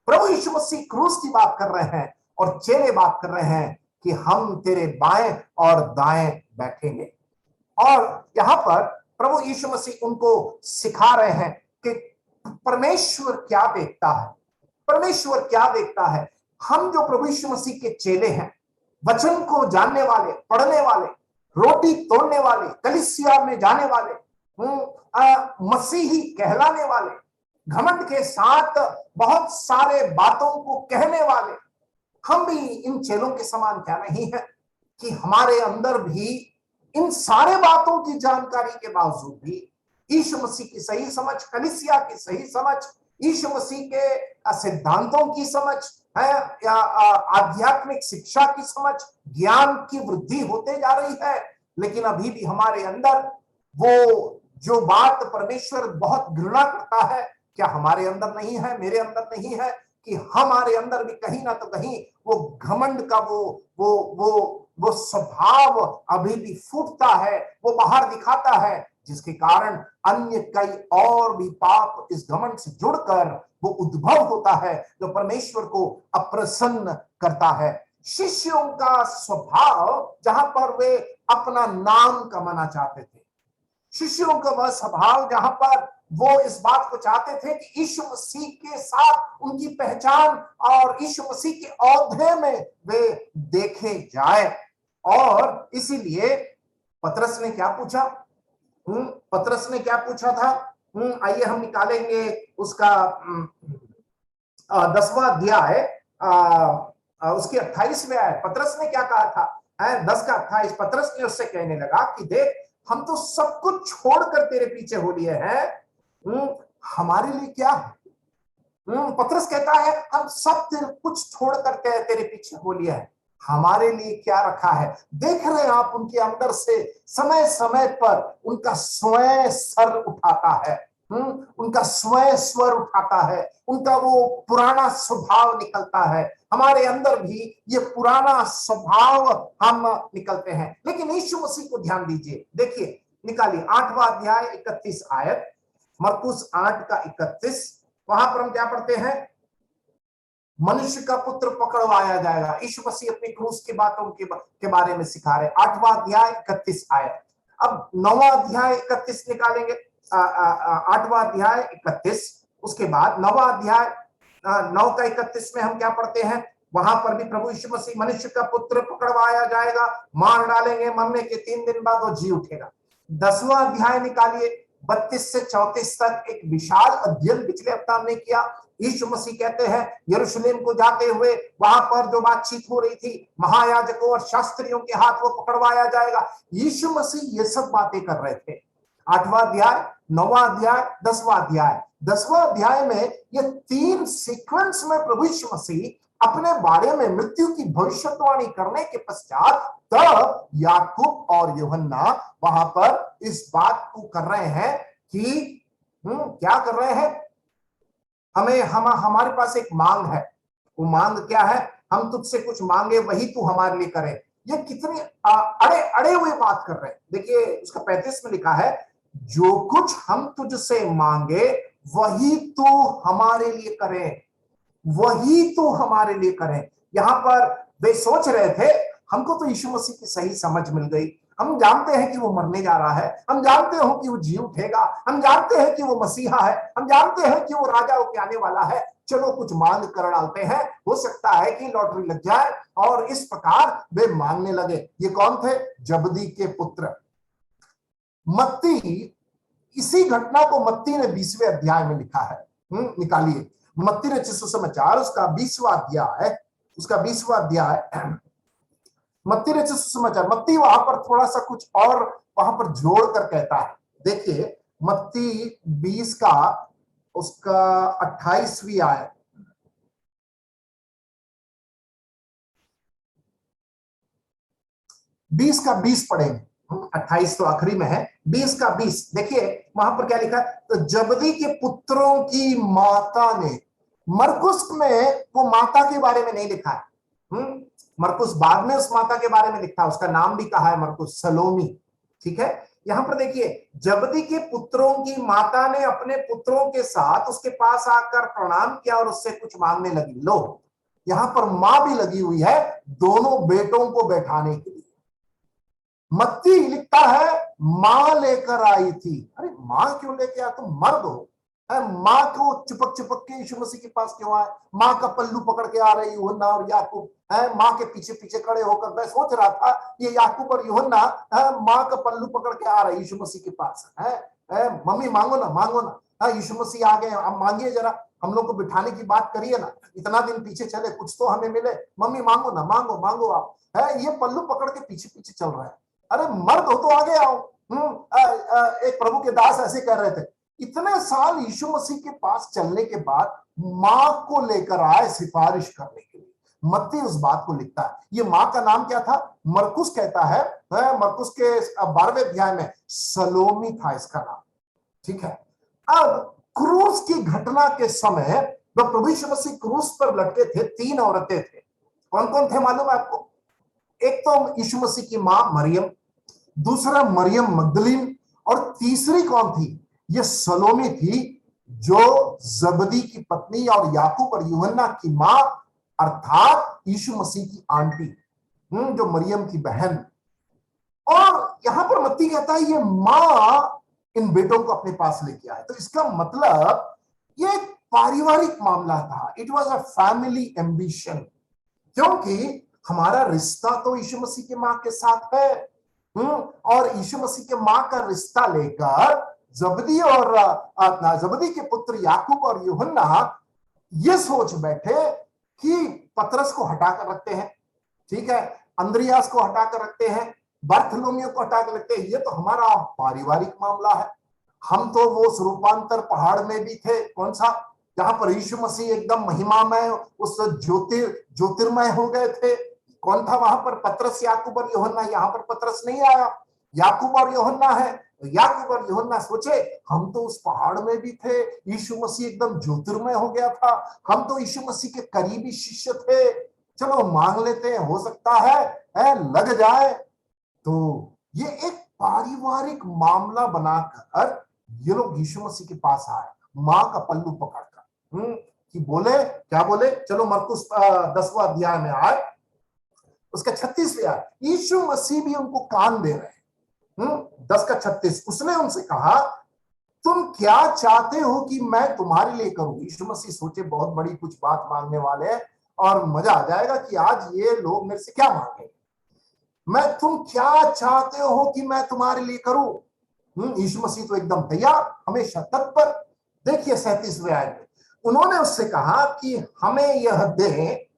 प्रभु यीशु मसीह क्रूस की बात कर रहे हैं और चेले बात कर रहे हैं कि हम तेरे बाएं और दाएं बैठेंगे। और यहाँ पर प्रभु यीशु मसीह उनको सिखा रहे हैं कि परमेश्वर क्या देखता है, परमेश्वर क्या देखता है। हम जो प्रभु यीशु मसीह के चेले हैं, वचन को जानने वाले, पढ़ने वाले, रोटी तोड़ने वाले, कलीसिया में जाने वाले, मसीही कहलाने वाले, घमंड के साथ बहुत सारे बातों को कहने वाले, हम भी इन चेलों के समान क्या नहीं है कि हमारे अंदर भी इन सारे बातों की जानकारी के बावजूद भी यीशु मसीह की सही समझ, कलीसिया की सही समझ, यीशु मसीह के सिद्धांतों की समझ है या आध्यात्मिक शिक्षा की समझ, ज्ञान की वृद्धि होते जा रही है। लेकिन अभी भी हमारे अंदर वो जो बात परमेश्वर बहुत घृणा करता है, क्या हमारे अंदर नहीं है, मेरे अंदर नहीं है कि हमारे अंदर भी कहीं ना तो कहीं वो घमंड का वो स्वभाव अभी भी फूटता है, वो बाहर दिखाता है, जिसके कारण अन्य कई और भी पाप इस घमंड से जुड़कर वो उद्भव होता है जो परमेश्वर को अप्रसन्न करता है। शिष्यों का स्वभाव जहां पर वे अपना नाम कमाना चाहते थे, शिष्यों का वह स्वभाव जहां पर वो इस बात को चाहते थे कि यीशु मसीह के साथ उनकी पहचान और यीशु मसीह के औहदे में वे देखे जाए। और इसीलिए पतरस ने क्या पूछा, पतरस ने क्या पूछा था, आइए हम निकालेंगे उसका 10वां अध्याय उसकी 28वें आयत। पतरस ने क्या कहा था, 10 का 28। पतरस ने उससे कहने लगा कि देख, हम तो सब कुछ छोड़कर तेरे पीछे हो लिए हैं, हमारे लिए क्या है। पतरस कहता है हम सब कुछ छोड़कर तेरे पीछे हो लिया है, हमारे लिए क्या रखा है। देख रहे हैं आप, उनके अंदर से समय समय पर उनका स्वयं सर उठाता है, उनका स्वयं स्वर उठाता है, उनका वो पुराना स्वभाव निकलता है। हमारे अंदर भी ये पुराना स्वभाव हम निकलते हैं। लेकिन यीशु मसीह को ध्यान दीजिए, देखिए, निकालिए 8वां अध्याय 31 आयत, मरकुस 8 का 31। वहां पर हम क्या पढ़ते हैं, मनुष्य का पुत्र पकड़वाया जाएगा। यीशु मसीह अपनी क्रूस की बातों के बारे में सिखा रहे। 8वां अध्याय 31 आयत। अब 9वां अध्याय 31 निकालेंगे, 8वां अध्याय 31, उसके बाद 9वां अध्याय 9 का 31 में हम क्या पढ़ते हैं, वहां पर भी प्रभु यीशु मसीह, मनुष्य का पुत्र पकड़वाया जाएगा, मार डालेंगे, मरने के 3 दिन बाद वो जी उठेगा। 10वां अध्याय निकालिए, 32 से 34 तक एक विशाल अध्ययन पिछले हफ्ते हमने किया। यीशु मसीह कहते हैं यरूशलेम को जाते हुए वहां पर जो बातचीत हो रही थी, महायाजकों और शास्त्रियों के हाथ वो पकड़वाया जाएगा। यीशु मसीह ये सब बातें कर रहे थे। 8वां अध्याय, 9वां अध्याय, 10वां अध्याय। 10वां अध्याय में ये 3 सीक्वेंस में प्रभु यीशु मसीह अपने बारे में मृत्यु की भविष्यवाणी करने के पश्चात तब याकूब और यूहन्ना वहां पर इस बात को कर रहे हैं कि क्या कर रहे हैं, हमारे पास एक मांग है। वो मांग क्या है, हम तुझसे कुछ मांगे वही तू हमारे लिए करे। ये कितनी अड़े हुए बात कर रहे हैं। देखिए उसका 35 में लिखा है, जो कुछ हम तुझसे मांगे वही तू हमारे लिए करे, वही तू हमारे लिए करे। यहां पर वे सोच रहे थे, हमको तो यीशु मसीह की सही समझ मिल गई, हम जानते हैं कि वो मरने जा रहा है, हम जानते हो कि वो जी उठेगा, हम जानते हैं कि वो मसीहा है, हम जानते हैं कि वो राजा होके आने वाला है, चलो कुछ मांग कर डालते हैं, हो सकता है कि लॉटरी लग जाए। और इस प्रकार वे मांगने लगे। ये कौन थे, जबदी के पुत्र। मत्ती, इसी घटना को मत्ती ने 20वें अध्याय में लिखा है। निकालिए मत्ती रचित सुसमाचार, उसका 20वां अध्याय, मत्ती रचित सुसमाचार। मत्ती वहां पर थोड़ा सा कुछ और वहां पर जोड़ कर कहता है। देखिए मत्ती 20 का उसका 28वीं आयत, 20 का 20 पढ़ेंगे, 28 तो आखिरी में है, 20 का 20। देखिए वहां पर क्या लिखा है, तो जबदी के पुत्रों की माता ने, मरकुस में वो माता के बारे में नहीं लिखा है, मरकुस बाद में उस माता के बारे में लिखा, उसका नाम भी कहा है मरकुस, सलोमी। ठीक है, यहां पर देखिए, जबदी के पुत्रों की माता ने अपने पुत्रों के साथ उसके पास आकर प्रणाम किया और उससे कुछ मांगने लगी। लो यहां पर मां भी लगी हुई है दोनों बेटों को बैठाने के लिए। मत्ती लिखता है मां लेकर आई थी। अरे मां क्यों लेके आया? तुम मर्द हो। मां को चिपक चिपक के यीशु मसीह के पास क्यों आए? मां का पल्लू पकड़ के आ रही यूहन्ना और याकूब है, मां के पीछे पीछे खड़े होकर। मैं सोच रहा था ये याकूब और यूहन्ना मां का पल्लू पकड़ के आ रहे यीशु मसीह के पास है, मम्मी मांगो ना मांगो ना। यीशु मसीह आ गए, अब मांगिए जरा, हम लोग को बिठाने की बात करिए ना, इतना दिन पीछे चले, कुछ तो हमें मिले। मम्मी मांगो ना, मांगो मांगो आप। ये पल्लू पकड़ के पीछे पीछे चल रहा है। अरे मर्द हो तो आगे आओ। एक प्रभु के दास ऐसे कह रहे थे, इतने साल यीशु मसीह के पास चलने के बाद मां को लेकर आए सिफारिश करने के लिए। मत्ती उस बात को लिखता है। ये मां का नाम क्या था? मरकुस कहता है, मरकुस के 12वें अध्याय में सलोमी था इसका नाम। ठीक है। अब क्रूस की घटना के समय जब प्रभु यीशु मसीह क्रूस पर लटके थे, 3 औरतें थे। कौन कौन थे मालूम है आपको? एक तो यीशु मसीह की मां मरियम, दूसरा मरियम मगदलीन, और तीसरी कौन थी? ये सलोमी थी, जो जबदी की पत्नी और याकूब और यूहन्ना की मां अर्थात यीशु मसीह की आंटी, जो मरियम की बहन। और यहां पर मत्ती कहता है ये मां इन बेटों को अपने पास लेके आए। तो इसका मतलब ये एक पारिवारिक मामला था। It was a family ambition, क्योंकि हमारा रिश्ता तो यीशु मसीह के मां के साथ है। और यीशु मसीह के मां का रिश्ता लेकर जबदी और जबदी के पुत्र याकूब और यूहन्ना ये सोच बैठे कि पतरस को हटाकर रखते हैं, ठीक है, अंद्रियास को हटाकर रखते हैं, बर्थलोमियो को हटाकर रखते हैं। ये तो हमारा पारिवारिक मामला है। हम तो वो स्वरूपांतर पहाड़ में भी थे, कौन सा, जहां पर यीशु मसीह एकदम महिमामय, उस ज्योतिर्मय हो गए थे। कौन था वहां पर? पतरस, याकूब और यूहन्ना। यहां पर पतरस नहीं आया, याकूब और यूहन्ना है। याकूब और यूहन्ना सोचे हम तो उस पहाड़ में भी थे, यीशु मसीह एकदम ज्योतिर्मय हो गया था, हम तो यीशु मसीह के करीबी शिष्य थे, चलो मांग लेते हैं, हो सकता है लग जाए। तो ये एक पारिवारिक मामला बनाकर ये लोग यीशु मसीह के पास आए, मां का पल्लू पकड़कर। कि बोले, क्या बोले? चलो मरकुस 10वां अध्याय में आए, उसका 36वें आए। यीशु मसीह भी उनको कान दे रहे हैं। 10 का 36, उसने उनसे कहा तुम क्या चाहते हो कि मैं तुम्हारे लिए करूं? यीशु मसीह सोचे बहुत बड़ी कुछ बात मांगने वाले हैं और मजा आ जाएगा कि आज ये लोग मेरे से क्या मांगे। तुम क्या चाहते हो कि मैं तुम्हारे लिए करूं? यीशु मसीह तो एकदम तैयार, हमेशा तत्पर। देखिए 37वें आयत में उन्होंने उससे कहा कि हमें यह दे,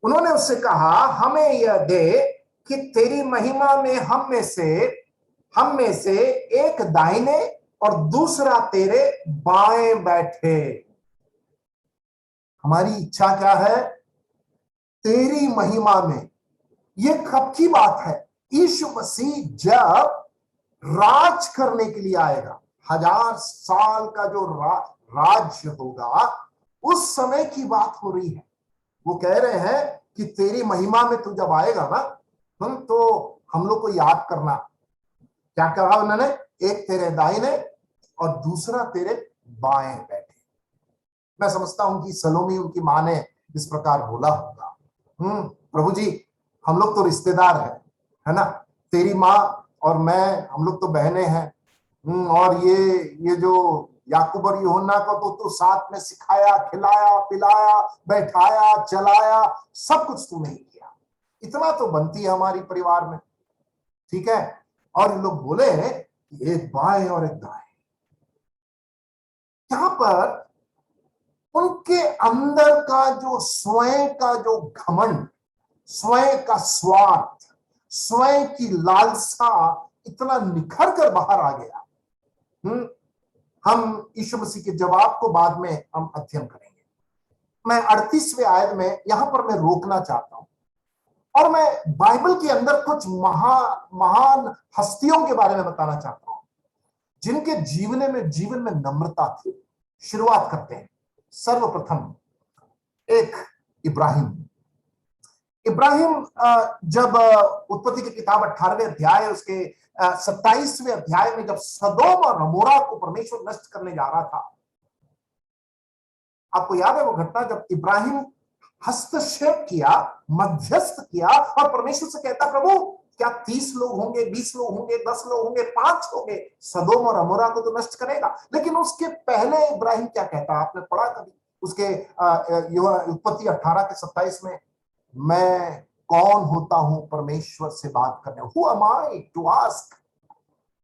उन्होंने उससे कहा हमें यह दे कि तेरी महिमा में हम में से एक दाहिने और दूसरा तेरे बाएं बैठे। हमारी इच्छा क्या है? तेरी महिमा में। ये कब की बात है? यीशु मसीह जब राज करने के लिए आएगा, 1000 साल का जो राज्य होगा, उस समय की बात हो रही है। वो कह रहे हैं कि तेरी महिमा में तू जब आएगा ना, तो हम लोग को याद करना। क्या कहा उन्होंने? एक तेरे दाहिने और दूसरा तेरे बाएं बैठे। मैं समझता हूं कि सलोमी उनकी मां ने इस प्रकार बोला होगा, प्रभु जी हम लोग तो रिश्तेदार हैं, है ना, तेरी माँ और मैं, हम लोग तो बहनें हैं। और ये जो याकूब और यूहन्ना को तो तू साथ में सिखाया, खिलाया, पिलाया, बैठाया, चलाया, सब कुछ तूने ही किया। इतना तो बनती है हमारी परिवार में, ठीक है। और ये लोग बोले एक बाएं और एक दाएं। यहां पर उनके अंदर का जो स्वयं का जो घमंड, स्वयं का स्वार्थ, स्वयं की लालसा इतना निखर कर बाहर आ गया। हम यीशु मसीह के जवाब को बाद में हम अध्ययन करेंगे। मैं 38वें आयत में यहां पर मैं रोकना चाहता हूं और मैं बाइबल के अंदर कुछ महान हस्तियों के बारे में बताना चाहता हूं जिनके जीवन में नम्रता थी। शुरुआत करते हैं। सर्वप्रथम एक इब्राहिम जब उत्पत्ति की किताब 18वें अध्याय उसके 27वें अध्याय में जब सदोम और अमोरा को परमेश्वर नष्ट करने जा रहा था, आपको याद है वो घटना जब इब्राहिम हस्तक्षेप किया, मध्यस्थ किया और परमेश्वर से कहता, प्रभु क्या 30 लोग होंगे, 20 लोग होंगे, 10 लोग होंगे, 5 होंगे, सदोम और अमोरा को तो नष्ट करेगा। लेकिन उसके पहले इब्राहिम क्या कहता, आपने पढ़ा कभी उसके उत्पत्ति 18 के 27 में, मैं कौन होता हूं परमेश्वर से बात करने, who am I to ask.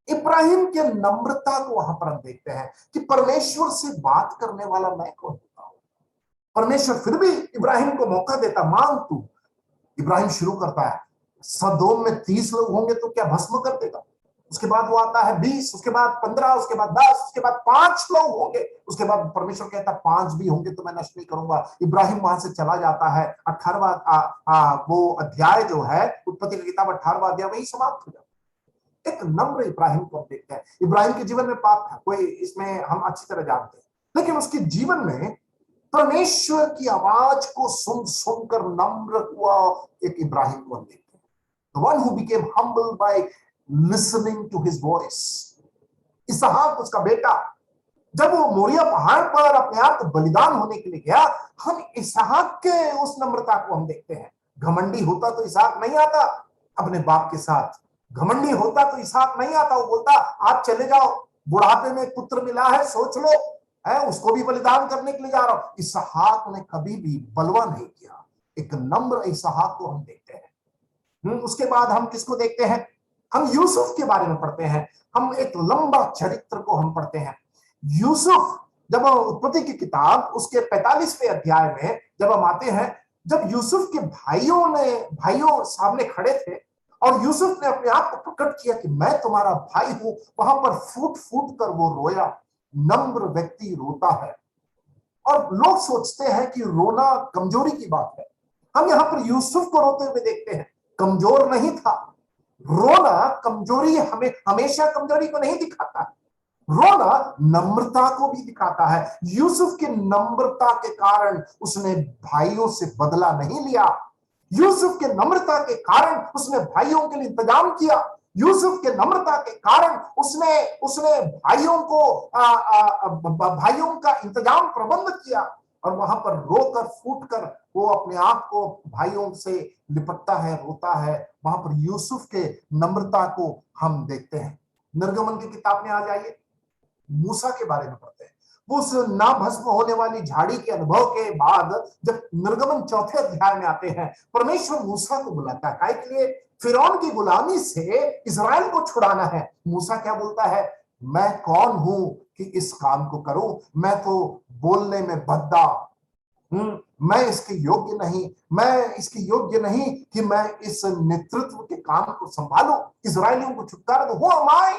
इब्राहिम के नम्रता को वहां पर हम देखते हैं कि परमेश्वर से बात करने वाला मैं कौन होता हूं। परमेश्वर फिर भी इब्राहिम को मौका देता, मांग तू। इब्राहिम शुरू करता है, सदोम में 30 लोग होंगे तो क्या भस्म कर देगा। उसके बाद वो आता है 20, उसके बाद 15, उसके बाद 10, उसके बाद 5 लोग होंगे। उसके बाद परमेश्वर कहता 5 भी होंगे तो मैं नष्ट नहीं करूंगा। इब्राहिम वहां से चला जाता है। 18वां वो अध्याय जो है, उत्पत्ति की किताब 18वां अध्याय वही समाप्त हो जाता है। एक नम्र इब्राहिम को देखते हैं। इब्राहिम के जीवन में पाप था, कोई इसमें हम अच्छी तरह जानते हैं, लेकिन उसके जीवन में परमेश्वर की आवाज को सुन सुनकर नम्र हुआ एक इब्राहिम को हम देखते हैं। The one who became humble by listening to his voice. इसहाक उसका बेटा, जब वो मोरिया पहाड़ पर अपने आप को बलिदान होने के लिए गया, हम इसहाक के उस नम्रता को हम देखते हैं। घमंडी होता तो इसहाक नहीं आता अपने बाप के साथ, घमंडी होता तो इसहाक नहीं आता, वो बोलता आप चले जाओ, बुढ़ापे में पुत्र मिला है, सोच लो, है उसको भी बलिदान करने के लिए जा रहा हूं। इसहाक ने कभी भी बलवा नहीं किया। एक नम्र इसहाक को हम देखते हैं। उसके बाद हम किसको देखते हैं, हम यूसुफ के बारे में पढ़ते हैं। हम एक लंबा चरित्र को हम पढ़ते हैं। यूसुफ, जब उत्पत्ति की किताब उसके 45वें अध्याय में जब हम आते हैं, जब यूसुफ के भाइयों सामने खड़े थे और यूसुफ ने अपने आप को प्रकट किया कि मैं तुम्हारा भाई हूं, वहां पर फूट फूट कर वो रोया। नम्र व्यक्ति रोता है और लोग सोचते हैं कि रोना कमजोरी की बात है। हम यहां पर यूसुफ को रोते हुए देखते हैं, कमजोर नहीं था। रोना कमजोरी हमें हमेशा कमजोरी को नहीं दिखाता, रोना नम्रता को भी दिखाता है। यूसुफ की नम्रता के कारण उसने भाइयों से बदला नहीं लिया। यूसुफ के नम्रता के कारण उसने भाइयों के लिए इंतजाम किया। यूसुफ के नम्रता के कारण उसने भाइयों का इंतजाम प्रबंध किया और वहां पर रोकर फूट कर वो अपने आप को भाइयों से लिपटता है, रोता है। वहां पर यूसुफ के नम्रता को हम देखते हैं। निर्गमन की किताब में आ जाइए, मूसा के बारे में पढ़ते हैं। वो उस ना भस्म होने वाली झाड़ी के अनुभव के बाद जब निर्गमन 4थे अध्याय में आते हैं, परमेश्वर मूसा को बुलाता है, काहे के लिए, फिरौन की गुलामी से इजराइल को छुड़ाना है। मूसा क्या बोलता है, मैं कौन हूं कि इस काम को करूं, मैं तो बोलने में भद्दा, मैं इसके योग्य नहीं, मैं इसके योग्य नहीं कि मैं इस नेतृत्व के काम को संभालूं, इजराइलियों को छुटकारा दूं। हु एम आई,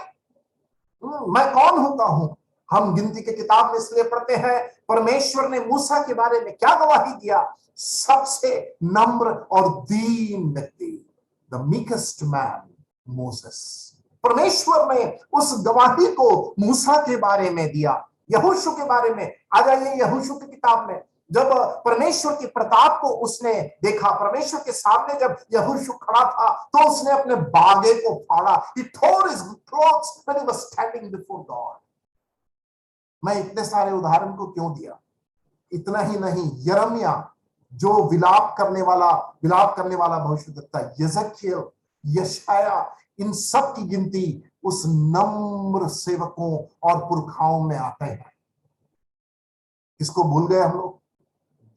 मैं कौन होता हूं। हम गिनती के किताब में इसलिए पढ़ते हैं, परमेश्वर ने मूसा के बारे में क्या गवाही दिया, सबसे नम्र और दीन व्यक्ति, द मीकेस्ट मैन मोसेस। परमेश्वर ने उस गवाही को मूसा के बारे में दिया। यहोशू के बारे में आ जाइए, यहोशू की किताब में जब परमेश्वर की प्रताप को उसने देखा, परमेश्वर के सामने जब यहोशू खड़ा था तो उसने अपने बागे को फाड़ा। He tore his clothes when he was standing before God. मैं इतने सारे उदाहरण को क्यों दिया, इतना ही नहीं, यिर्मयाह जो विलाप करने वाला भविष्यद्वक्ता, यिजकियेल, यशायाह, इन सब की गिनती उस नम्र सेवकों और पुरखाओं में आते हैं। किसको भूल गए हम लोग,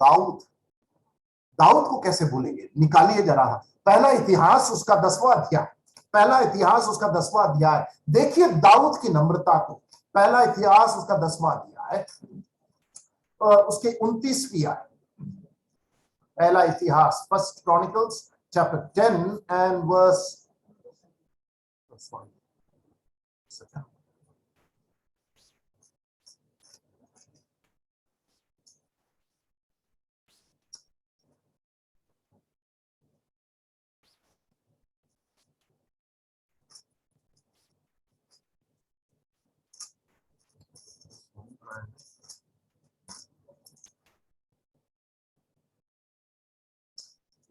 दाऊद को कैसे भूलेंगे। निकालिए जरा पहला इतिहास उसका 10वां अध्याय, देखिए दाऊद की नम्रता को। पहला इतिहास उसका 10वां अध्याय उसके 29वीं आयत। पहला इतिहास, first chronicles chapter 10 and verse,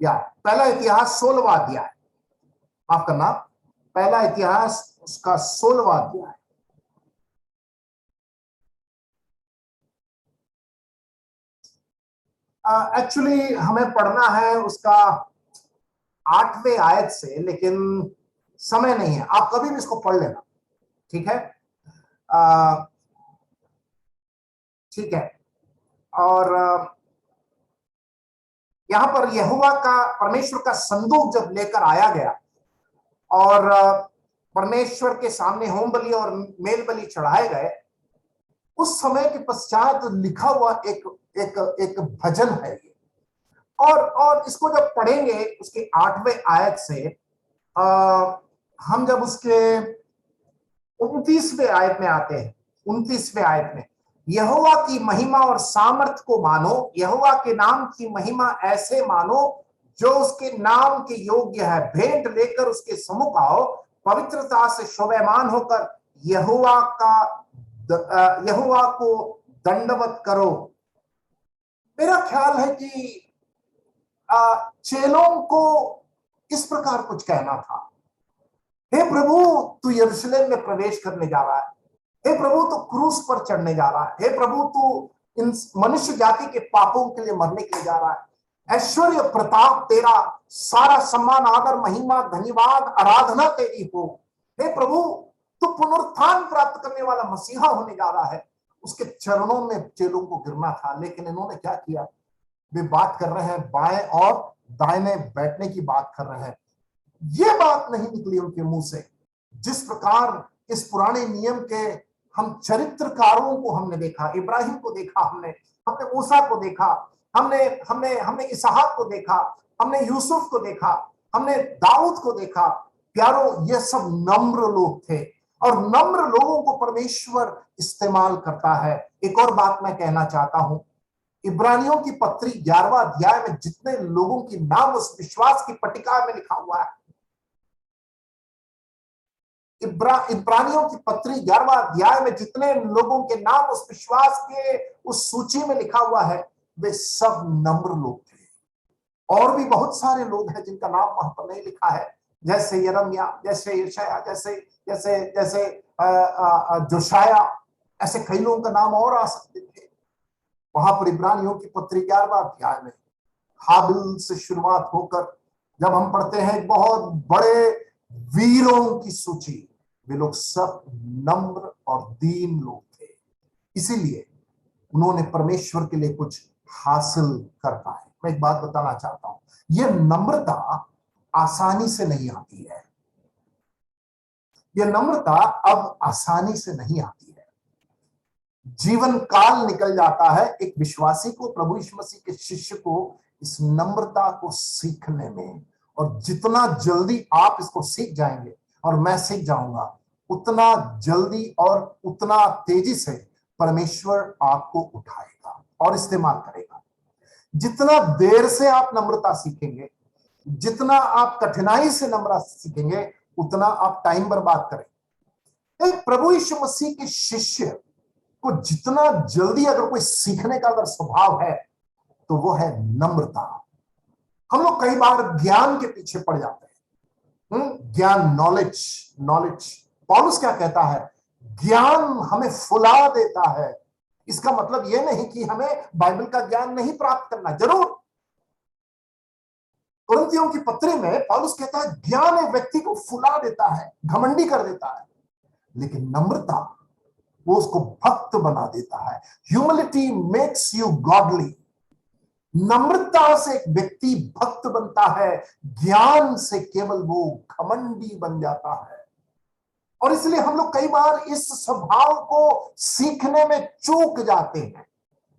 या पहला इतिहास 16वां अध्याय, माफ करना, पहला इतिहास उसका 16वां अध्याय। एक्चुअली हमें पढ़ना है उसका 8वें आयत से, लेकिन समय नहीं है, आप कभी भी इसको पढ़ लेना, ठीक है? ठीक है। और यहां पर यहोवा का, परमेश्वर का संदूक जब लेकर आया गया और परमेश्वर के सामने होम बलि और मेल बलि चढ़ाए गए, उस समय के पश्चात लिखा हुआ एक भजन है ये। और इसको जब पढ़ेंगे उसके 8वें आयत से, हम जब उसके 29वें आयत में आते हैं, 29वें आयत में, यहोवा की महिमा और सामर्थ को मानो, यहोवा के नाम की महिमा ऐसे मानो जो उसके नाम के योग्य है, भेंट लेकर उसके सम्मुख आओ, पवित्रता से शोभायमान होकर यहोवा को दंडवत करो। मेरा ख्याल है कि चेलों को इस प्रकार कुछ कहना था, हे प्रभु तू यरूशलेम में प्रवेश करने जा रहा है, हे प्रभु तू क्रूस पर चढ़ने जा रहा है, हे प्रभु तू इन मनुष्य जाति के पापों के लिए मरने के लिए जा रहा है, ऐश्वर्य प्रताप तेरा, सारा सम्मान आदर महिमा धन्यवाद आराधना तेरी हो, हे प्रभु तू पुनरुत्थान प्राप्त करने वाला मसीहा होने जा रहा है। उसके चरणों में चेलों को गिरना था, लेकिन इन्होंने क्या किया? वे बात कर रहे हैं बाएं और दाहिने बैठने की बात कर रहे हैं। ये बात नहीं निकली उनके मुंह से। जिस प्रकार इस पुराने नियम के हम चरित्रकारों को हमने देखा, इब्राहिम को देखा, हमने मूसा को देखा, हमने इसहाक को देखा, हमने यूसुफ को देखा, हमने दाऊद को देखा। प्यारो, ये सब नम्र लोग थे और नम्र लोगों को परमेश्वर इस्तेमाल करता है। एक और बात मैं कहना चाहता हूं, इब्रानियों की पत्री 11वां अध्याय में जितने लोगों की नाम उस विश्वास की पट्टिका में लिखा हुआ है, इब्रानियों की पत्री 11वां अध्याय में जितने लोगों के नाम उस विश्वास के उस सूची में लिखा हुआ है, वे सब नम्र लोग थे। और भी बहुत सारे लोग हैं जिनका नाम वहां पर नहीं लिखा है, जैसे यिर्मयाह, जैसे यशायाह, जैसे जैसे जैसे जोशाया, ऐसे कई लोगों का नाम और आ सकते थे। वहां पर इब्रानियों की पत्री 11वां अध्याय में हाबिल से शुरुआत होकर जब हम पढ़ते हैं बहुत बड़े वीरों की सूची, वे लोग सब नम्र और दीन लोग थे, इसीलिए उन्होंने परमेश्वर के लिए कुछ हासिल कर पाए। मैं एक बात बताना चाहता हूं, यह नम्रता आसानी से नहीं आती है। यह नम्रता अब आसानी से नहीं आती है। जीवन काल निकल जाता है एक विश्वासी को, प्रभु यीशु मसीह के शिष्य को, इस नम्रता को सीखने में। और जितना जल्दी आप इसको सीख जाएंगे और मैं सीख जाऊंगा, उतना जल्दी और उतना तेजी से परमेश्वर आपको उठाएगा और इस्तेमाल करेगा। जितना देर से आप नम्रता सीखेंगे, जितना आप कठिनाई से नम्रता सीखेंगे, उतना आप टाइम बर्बाद करेंगे। एक प्रभु यीशु मसीह के शिष्य को जितना जल्दी अगर कोई सीखने का अगर स्वभाव है तो वो है नम्रता। हम लोग कई बार ज्ञान के पीछे पड़ जाते हैं, ज्ञान, नॉलेज। पौलुस क्या कहता है? ज्ञान हमें फुला देता है। इसका मतलब यह नहीं कि हमें बाइबल का ज्ञान नहीं प्राप्त करना, जरूर। कुरिन्थियों की पत्री में पौलुस कहता है ज्ञान एक व्यक्ति को फुला देता है, घमंडी कर देता है, लेकिन नम्रता वो उसको भक्त बना देता है। Humility makes you godly. नम्रता से एक व्यक्ति भक्त बनता है, ज्ञान से केवल वो घमंडी बन जाता है। और इसलिए हम लोग कई बार इस स्वभाव को सीखने में चूक जाते हैं।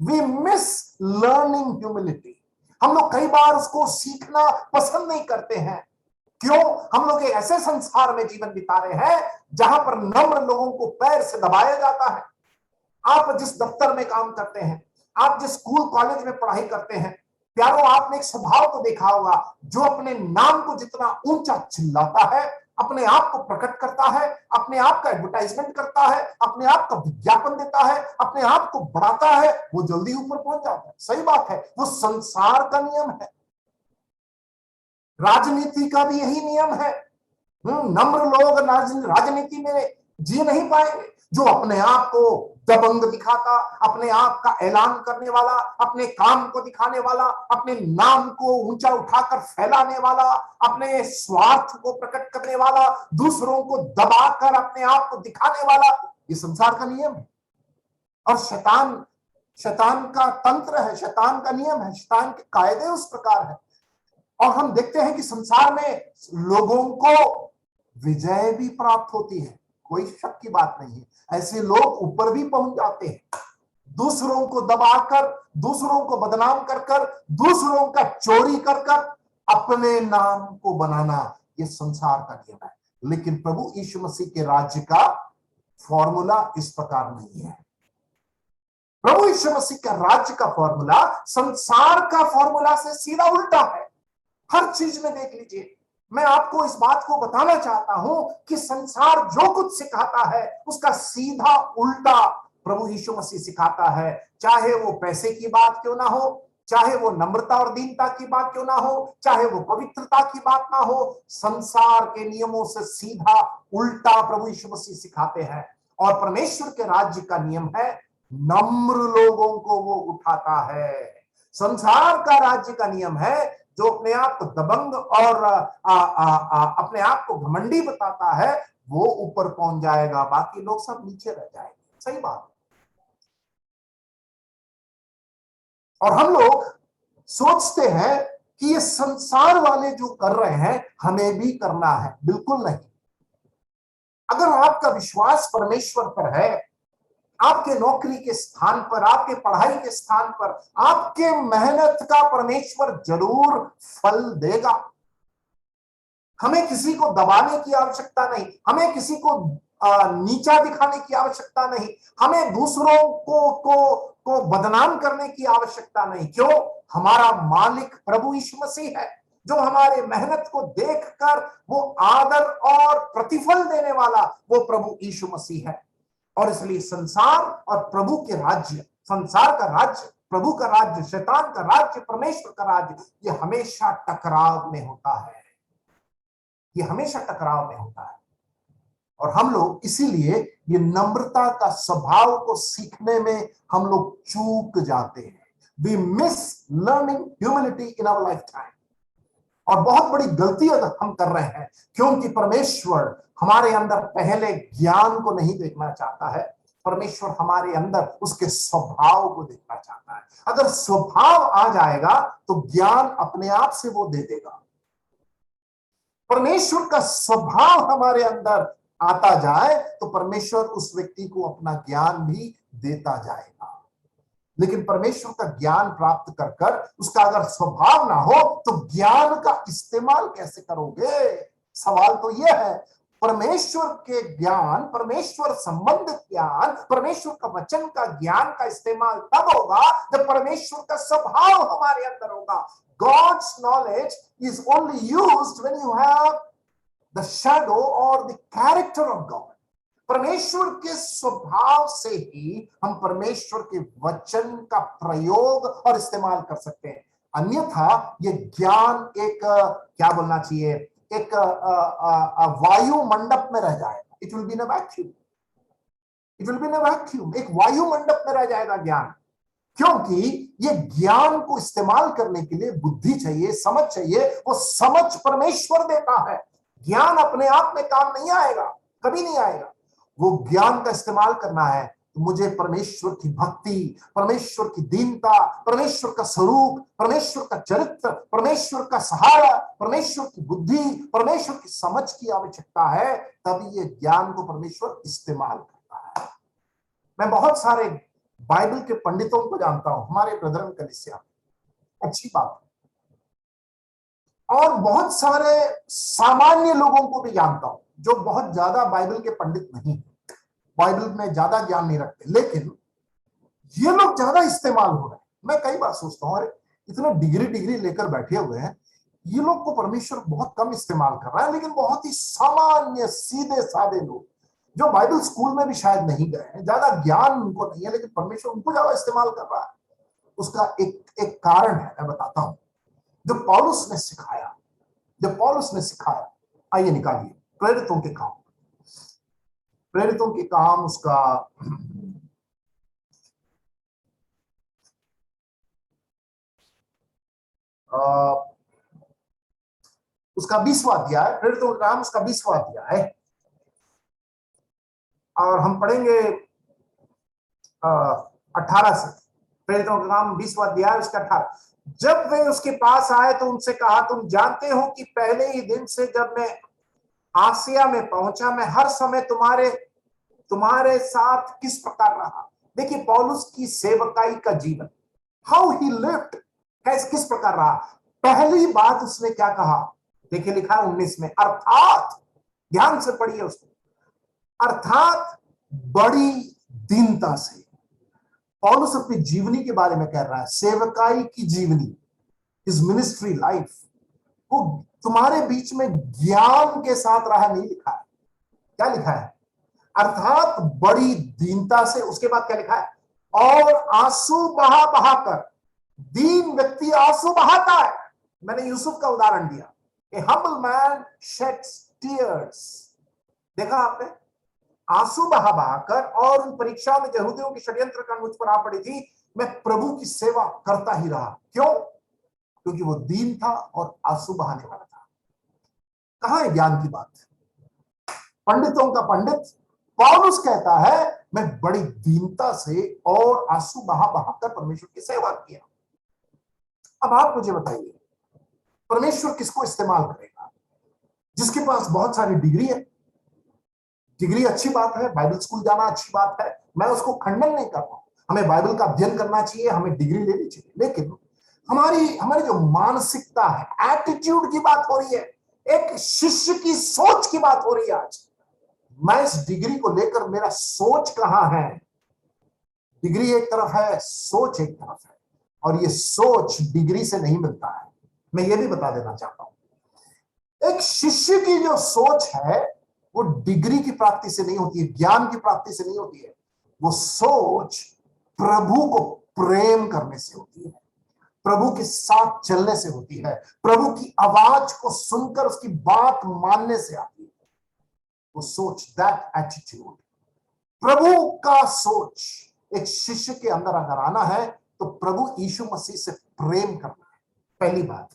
We miss learning humility. हम लोग कई बार उसको सीखना पसंद नहीं करते हैं। क्यों? हम लोग एक ऐसे संसार में जीवन बिता रहे हैं जहां पर नम्र लोगों को पैर से दबाया जाता है। आप जिस दफ्तर में काम करते हैं, आप जिस स्कूल कॉलेज में पढ़ाई करते हैं, प्यारो, आपने एक स्वभाव को देखा होगा, जो अपने नाम को जितना ऊंचा चिल्लाता है, अपने आप को प्रकट करता है, अपने आप का एडवर्टाइजमेंट करता है, अपने आप का विज्ञापन देता है, अपने आप को बढ़ाता है, वो जल्दी ऊपर पहुंच जाता है। सही बात है, वो संसार का नियम है। राजनीति का भी यही नियम है। नम्र लोग राजनीति में जी नहीं पाएंगे। जो अपने आप को दबंग दिखाता, अपने आप का ऐलान करने वाला, अपने काम को दिखाने वाला, अपने नाम को ऊंचा उठाकर फैलाने वाला, अपने स्वार्थ को प्रकट करने वाला, दूसरों को दबाकर अपने आप को दिखाने वाला, ये संसार का नियम है। और शैतान का तंत्र है, शैतान का नियम है, शैतान के कायदे उस प्रकार है। और हम देखते हैं कि संसार में लोगों को विजय भी प्राप्त होती है, कोई शक की बात नहीं है। ऐसे लोग ऊपर भी पहुंच जाते हैं, दूसरों को दबाकर, दूसरों को बदनाम कर कर, दूसरों का चोरी कर कर अपने नाम को बनाना, ये संसार का नियम है। लेकिन प्रभु यीशु मसीह के राज्य का फॉर्मूला इस प्रकार नहीं है। प्रभु यीशु मसीह का राज्य का फॉर्मूला संसार का फॉर्मूला से सीधा उल्टा है। हर चीज में देख लीजिए, मैं आपको इस बात को बताना चाहता हूं कि संसार जो कुछ सिखाता है उसका सीधा उल्टा प्रभु यीशु मसीह सिखाता है। चाहे वो पैसे की बात क्यों ना हो, चाहे वो नम्रता और दीनता की बात क्यों ना हो, चाहे वो पवित्रता की बात ना हो, संसार के नियमों से सीधा उल्टा प्रभु यीशु मसीह सिखाते हैं। और परमेश्वर के राज्य का नियम है नम्र लोगों को वो उठाता है। संसार का राज्य का नियम है जो अपने आप को दबंग और अपने आप को घमंडी बताता है, वो ऊपर पहुंच जाएगा, बाकी लोग सब नीचे रह जाएंगे। सही बात। और हम लोग सोचते हैं कि ये संसार वाले जो कर रहे हैं हमें भी करना है। बिल्कुल नहीं। अगर आपका विश्वास परमेश्वर पर है, आपके नौकरी के स्थान पर, आपके पढ़ाई के स्थान पर, आपके मेहनत का परमेश्वर जरूर फल देगा। हमें किसी को दबाने की आवश्यकता नहीं, हमें किसी को नीचा दिखाने की आवश्यकता नहीं, हमें दूसरों को बदनाम करने की आवश्यकता नहीं। क्यों? हमारा मालिक प्रभु यीशु मसीह है, जो हमारे मेहनत को देखकर वो आदर और प्रतिफल देने वाला वो प्रभु यीशु मसीह है। और इसलिए संसार और प्रभु के राज्य, संसार का राज्य, प्रभु का राज्य, शैतान का राज्य, परमेश्वर का राज्य, ये हमेशा टकराव में होता है, ये हमेशा टकराव में होता है। और हम लोग इसीलिए ये नम्रता का स्वभाव को सीखने में हम लोग चूक जाते हैं। We miss learning humility in our life time. और बहुत बड़ी गलती अगर हम कर रहे हैं, क्योंकि परमेश्वर हमारे अंदर पहले ज्ञान को नहीं देखना चाहता है, परमेश्वर हमारे अंदर उसके स्वभाव को देखना चाहता है। अगर स्वभाव आ जाएगा तो ज्ञान अपने आप से वो दे देगा। परमेश्वर का स्वभाव हमारे अंदर आता जाए तो परमेश्वर उस व्यक्ति को अपना ज्ञान भी देता जाएगा। लेकिन परमेश्वर का ज्ञान प्राप्त कर कर उसका अगर स्वभाव ना हो तो ज्ञान का इस्तेमाल कैसे करोगे? सवाल तो यह है। परमेश्वर के ज्ञान, परमेश्वर संबंधित ज्ञान, परमेश्वर का वचन का ज्ञान का इस्तेमाल तब होगा जब परमेश्वर का स्वभाव हमारे अंदर होगा। God's knowledge is only used when you have the shadow or the character of God. परमेश्वर के स्वभाव से ही हम परमेश्वर के वचन का प्रयोग और इस्तेमाल कर सकते हैं। अन्यथा ये ज्ञान एक क्या बोलना चाहिए, एक वायु मंडप में रह जाएगा। It will be in a vacuum, it will be in a vacuum, एक वायु मंडप में रह जाएगा ज्ञान। क्योंकि ये ज्ञान को इस्तेमाल करने के लिए बुद्धि चाहिए, समझ चाहिए। वो समझ परमेश्वर देता है। ज्ञान अपने आप में काम नहीं आएगा, कभी नहीं आएगा। वो ज्ञान का इस्तेमाल करना है तो मुझे परमेश्वर की भक्ति, परमेश्वर की दीनता, परमेश्वर का स्वरूप, परमेश्वर का चरित्र, परमेश्वर का सहारा, परमेश्वर की बुद्धि, परमेश्वर की समझ की आवश्यकता है। तभी ये ज्ञान को परमेश्वर इस्तेमाल करता है। मैं बहुत सारे बाइबल के पंडितों को जानता हूं, हमारे ब्रदरन कलीसिया, अच्छी बात है। और बहुत सारे सामान्य लोगों को भी जानता हूं जो बहुत ज्यादा बाइबल के पंडित नहीं, बाइबल में ज्यादा ज्ञान नहीं रखते, लेकिन ये लोग ज्यादा इस्तेमाल हो रहे हैं। मैं कई बार सोचता हूं, अरे इतने डिग्री लेकर बैठे हुए हैं, ये लोग को परमेश्वर बहुत कम इस्तेमाल कर रहा है। लेकिन बहुत ही सामान्य सीधे साधे लोग जो बाइबल स्कूल में भी शायद नहीं गए हैं, ज्यादा ज्ञान उनको नहीं है, लेकिन परमेश्वर उनको ज्यादा इस्तेमाल कर रहा है। उसका एक कारण है, मैं बताता हूं। जो पौलुस ने सिखाया, आइए निकालिए प्रेरितों के काम, उसका उसका 20वां अध्याय, प्रेरितों का काम उसका 20वां अध्याय, और हम पढ़ेंगे 18 से। प्रेरितों का काम 20वां अध्याय उसका 18। जब वे उसके पास आए तो उनसे कहा, तुम जानते हो कि पहले ही दिन से जब मैं आसिया में पहुंचा, मैं हर समय तुम्हारे साथ किस प्रकार रहा। देखिए पौलुस की सेवकाई का जीवन, हाउ ही लिव्ड, किस प्रकार रहा। पहली बात उसने क्या कहा, देखिए लिखा है 19 में, अर्थात, ध्यान से पढ़िए उसको, अर्थात बड़ी दीनता से। पौलुस अपनी जीवनी के बारे में कह रहा है, सेवकाई की जीवनी, हिज मिनिस्ट्री लाइफ, वो तुम्हारे बीच में ज्ञान के साथ रहा, नहीं लिखा है। क्या लिखा है, अर्थात बड़ी दीनता से। उसके बाद क्या लिखा है, और आंसू बहा बहा कर, दीन व्यक्ति आंसू बहाता है। मैंने यूसुफ का उदाहरण दिया, ए हम्बल मैन शेड्स टीयर्स। देखा आपने, आंसू बहा बहाकर, और उन परीक्षाओं में यहूदियों की षड्यंत्र का मुझ पर आ पड़ी थी, मैं प्रभु की सेवा करता ही रहा। क्यों? क्योंकि वो दीन था और आंसू बहाने वाला था। कहां है ज्ञान की बात? पंडितों का पंडित पौलुस कहता है, मैं बड़ी दीनता से और आंसू बहा बहाकर परमेश्वर की सेवा किया। अब आप मुझे बताइए, परमेश्वर किसको इस्तेमाल करेगा? जिसके पास बहुत सारी डिग्री है। डिग्री अच्छी बात है, बाइबल स्कूल जाना अच्छी बात है, मैं उसको खंडन नहीं कर रहा। हमें बाइबल का अध्ययन करना चाहिए, हमें डिग्री लेनी चाहिए, लेकिन हमारी जो मानसिकता है, एटीट्यूड की बात हो रही है, एक शिष्य की सोच की बात हो रही है आज। मैं इस डिग्री को लेकर मेरा सोच कहां है? डिग्री एक तरफ है, सोच एक तरफ है, और ये सोच डिग्री से नहीं मिलता है। मैं ये भी बता देना चाहता हूं, एक शिष्य की जो सोच है वो डिग्री की प्राप्ति से नहीं होती है, ज्ञान की प्राप्ति से नहीं होती है। वो सोच प्रभु को प्रेम करने से होती है, प्रभु के साथ चलने से होती है, प्रभु की आवाज को सुनकर उसकी बात मानने से आती है। वो सोच, दैट एटीट्यूड, प्रभु का सोच एक शिष्य के अंदर अगर आना है तो प्रभु यीशु मसीह से प्रेम करना है, पहली बात।